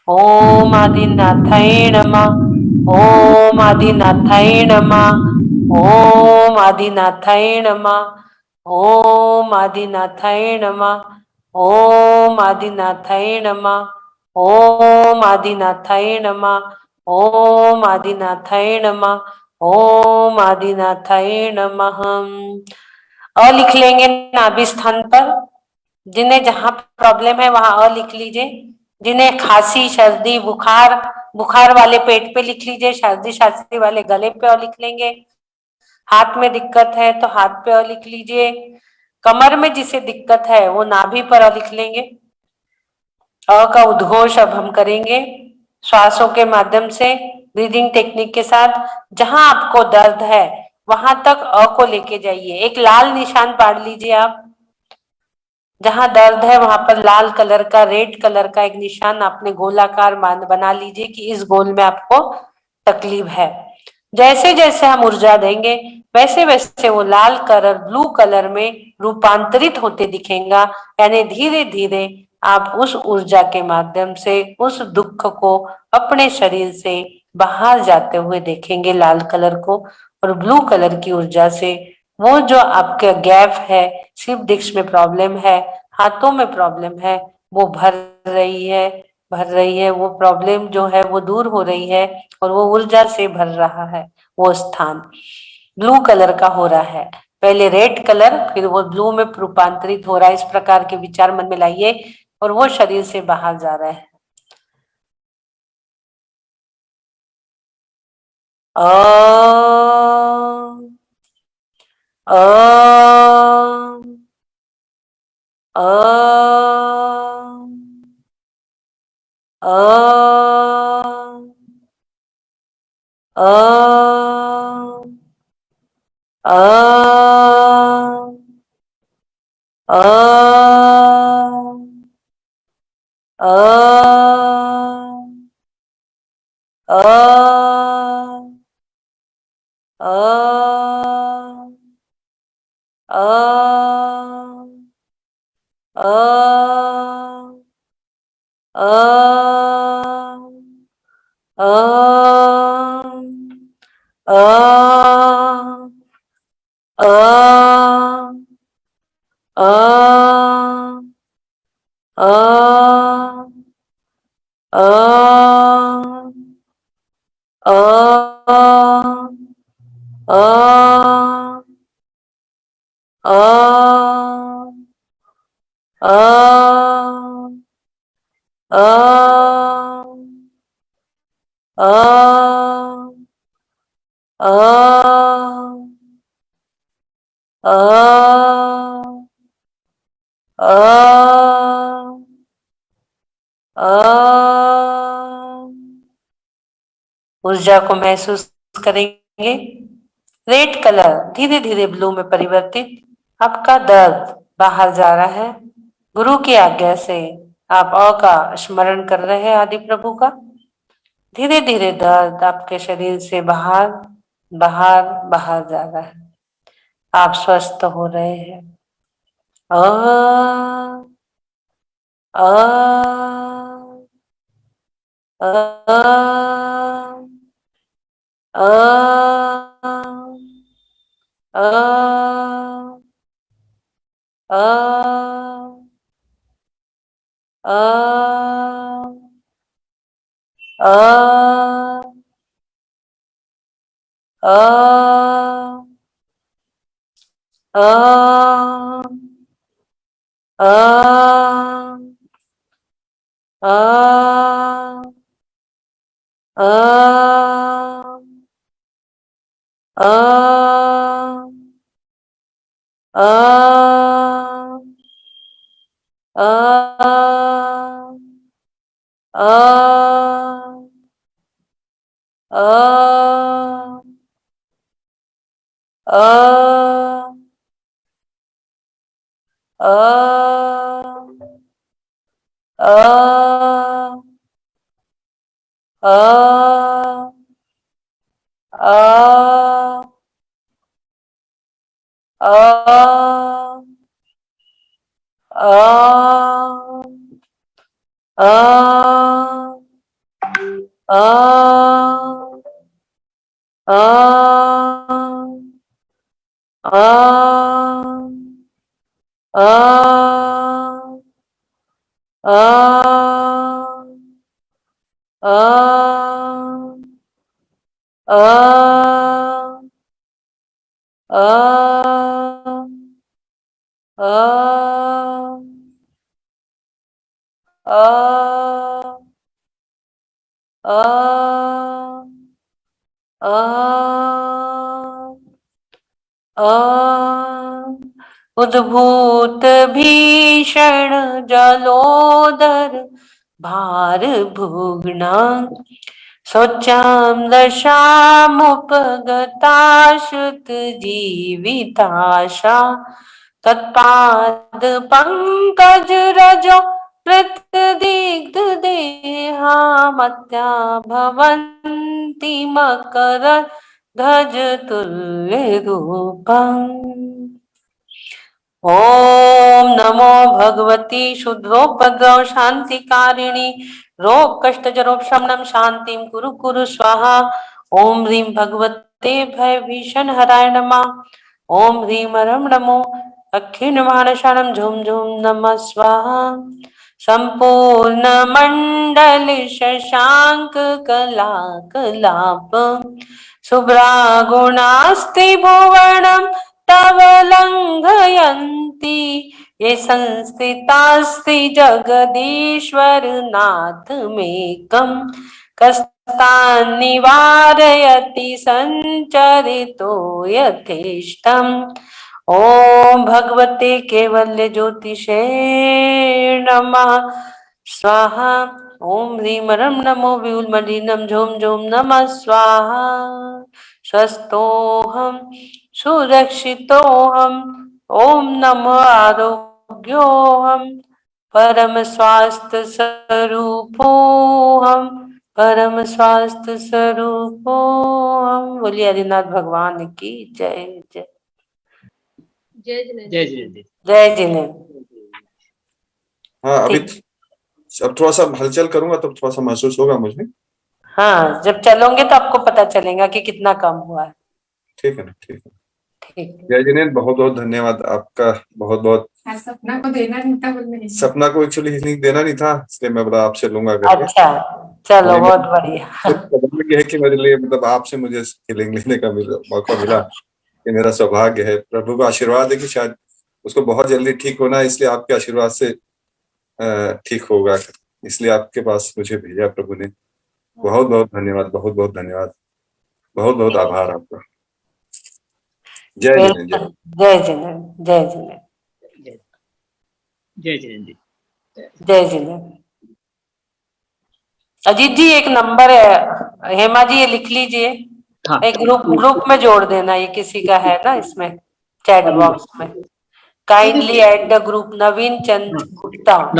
ओम आदिनाथाय नमः, ओम आदिनाथाय नमः, ओम आदिनाथाय नमः, ओम आदिनाथाय नमः, ओम आदिनाथाय नमः, ओम आदिनाथाय नमः, ओम आदिनाथाय नमः, ओम आदिनाथाय नमः। अ लिख लेंगे नाभि स्थान पर। जिन्हें जहां प्रॉब्लम है वहां अ लिख लीजिए। जिन्हें खांसी, सर्दी, बुखार, बुखार वाले पेट पे लिख लीजिए, सर्दी खांसी वाले गले पे अ लिख लेंगे। हाथ में दिक्कत है तो हाथ पे अ लिख लीजिए। कमर में जिसे दिक्कत है वो नाभि पर अ लिख लेंगे। अ का उद्घोष अब हम करेंगे श्वासों के माध्यम से, ब्रीदिंग टेक्निक के साथ। जहां आपको दर्द है वहां तक अ को लेके जाइए। एक लाल निशान पाड़ लीजिए आप। जहां दर्द है वहां पर लाल कलर का, रेड कलर का एक निशान आपने गोलाकार बना लीजिए कि इस गोल में आपको तकलीफ है। जैसे जैसे हम ऊर्जा देंगे वैसे वैसे वो लाल कलर ब्लू कलर में रूपांतरित होते दिखेगा। यानी धीरे धीरे आप उस ऊर्जा के माध्यम से उस दुख को अपने शरीर से बाहर जाते हुए देखेंगे, लाल कलर को। और ब्लू कलर की ऊर्जा से वो जो आपके गैप है, सिर्फ डिस्क में प्रॉब्लम है, हाथों में प्रॉब्लम है, वो भर रही है, भर रही है। वो प्रॉब्लम जो है वो दूर हो रही है और वो ऊर्जा से भर रहा है। वो स्थान ब्लू कलर का हो रहा है, पहले रेड कलर फिर वो ब्लू में रूपांतरित हो रहा है। इस प्रकार के विचार मन में लाइए और वो शरीर से बाहर जा रहा है। ओम ओम ओम ओम ओम ओम ओम ओम। ऊर्जा को महसूस करेंगे। रेड कलर धीरे धीरे ब्लू में परिवर्तित। आपका दर्द बाहर जा रहा है। गुरु की आज्ञा से आप अ का स्मरण कर रहे हैं आदि प्रभु का। धीरे धीरे दर्द आपके शरीर से बाहर बाहर बाहर जा रहा है। आप स्वस्थ हो रहे हैं। अ अ अ अ अ उद्भूत भीषण जलोदर भार भुग्ना शोचाम्लशामुपगताश्रुत जीविताशा तत्पाद पंकज रजो प्रत्यदिग्ध देहा मत्या भवन्ति मकर ध्वज तुल्य रूपम्। ओम नमो भगवती शुद्धोपद्रव शांतिकारिणी रोग कष्ट जरोपशमनम शांतिम कुरु कुरु स्वाहा। ओम ह्रीं भगवते भय भीषण हराय नमः। ओम ह्रीं रम नमो अखिल मानसानम झुम झुम नमः स्वाहा। संपूर्ण मंडल शशांक कला कलाप शुभ्रा गुणास्ति भुवनम तव लंघयन्ति ये संस्थितास्ति जगदीश्वर नाथमेकं कस्तान् निवारयति संचरितो यथेष्टम्। ओम भगवते कैवल्य ज्योतिषे नमः स्वाहा। ओम ह्रीं रं नमो व्यूलमलिनं झोम झोम नमः स्वाहा। स्वस्थोऽहं सुरक्षितोऽहम्। ओम नमो आरोग्योऽहं परम स्वास्थ्य स्वरूपोऽहम् परम स्वास्थ्य स्वरूपोऽहम्। बोलिए आदिनाथ भगवान की जय जय जय जय जय जिनेन्द्र। हाँ अभी अब थोड़ा सा हलचल करूंगा तो थोड़ा सा महसूस होगा मुझे। हाँ जब चलोगे तो आपको पता चलेगा कि कितना कम हुआ है। ठीक है ना, ठीक है। ठीक जय जिनेन्द्र, बहुत बहुत धन्यवाद आपका। बहुत बहुत सपना को देना नहीं था बोलने। सपना को एक्चुअली हीलिंग देना नहीं था, इसलिए मैं बोला आपसे लूंगा करके। अच्छा चलो बहुत बढ़िया। है कि मेरे लिए मतलब आपसे मुझे हीलिंग लेने का मौका मिला। ये मेरा सौभाग्य है। प्रभु का आशीर्वाद है कि शायद उसको बहुत जल्दी ठीक होना है, इसलिए आपके आशीर्वाद से ठीक होगा, इसलिए आपके पास मुझे भेजा प्रभु ने। बहुत बहुत धन्यवाद, बहुत बहुत धन्यवाद, बहुत बहुत आभार आपका। जय जिनेन्द्र, जय जिनेन्द्र, जय जिनेन्द्र, जय जिनेन्द्र जी। जय जिनेन्द्र। अजीत जी एक नंबर है, हेमा जी ये लिख लीजिए। हाँ। एक ग्रुप में जोड़ देना, ये किसी का है ना इसमें चैट बॉक्स में। काइंडली ऐड द ग्रुप नवीन चंद गुप्ता,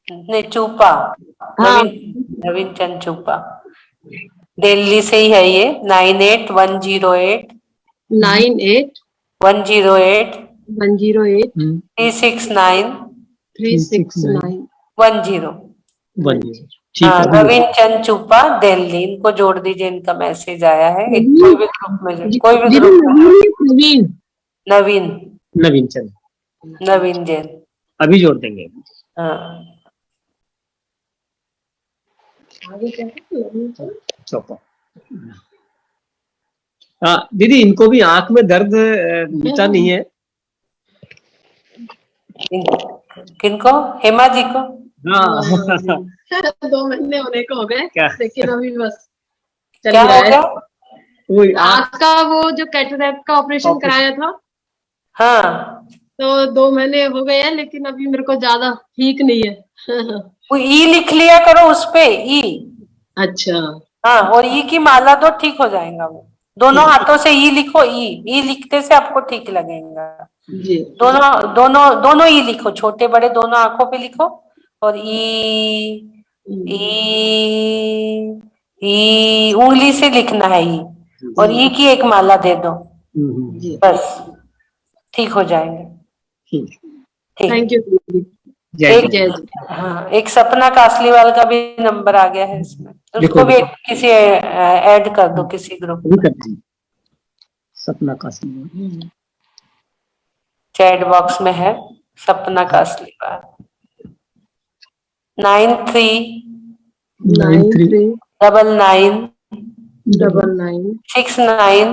नहीं चूपा, नवीन चंद चूपा, दिल्ली से ही है ये। 98108108 369 ठीक है। नवीन चंद चूपा दिल्ली, इनको जोड़ दीजिए, इनका मैसेज आया है। कोई भी ग्रुप में, कोई भी ग्रुप में। नवीन चंद, नवीन जैन अभी जोड़ देंगे। हाँ। चौपा। हाँ दीदी, इनको भी आंख में दर्द मिटा नहीं है। किनको? हेमा जी को? हाँ 2 महीने होने को हो गए, लेकिन अभी बस चल क्या रहा हो है। गया? आँख का वो जो कैटरैक्ट का ऑपरेशन कराया था, हाँ तो 2 महीने हो गए हैं, लेकिन अभी मेरे को ज्यादा ठीक नहीं है। वो ई लिख लिया करो उस पे, ई। अच्छा। हाँ, और ई की माला दो, ठीक हो जाएगा वो। दोनों हाथों से ई लिखो, ई लिखते से आपको ठीक लगेगा। जी। दोनों ई लिखो, छोटे बड़े दोनों आंखों पे लिखो, और ई उंगली से लिखना है ई, और ई की एक माला दे दो, बस ठीक हो जाएंगे। ठीक। Thank you. हाँ, एक सपना कासलीवाल का भी नंबर आ गया है इसमें, उसको भी किसी ऐड कर दो किसी ग्रुप में। सपना कासलीवाल चैट बॉक्स में है, सपना कासलीवाल। 9399 69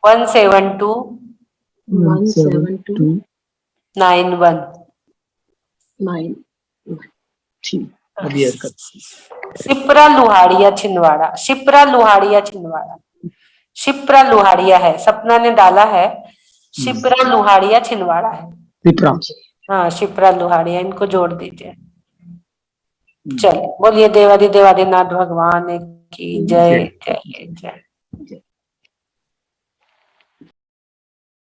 172 91। शिप्रा लुहाड़िया छिंदवाड़ा, शिप्रा लुहाड़िया है, सपना ने डाला है। शिप्रा लुहाड़िया छिंदवाड़ा है। हाँ, शिप्रा लुहाड़िया, इनको जोड़ दीजिए। चलिए, बोलिए देवादिदेव आदिनाथ भगवान की जय जय जय।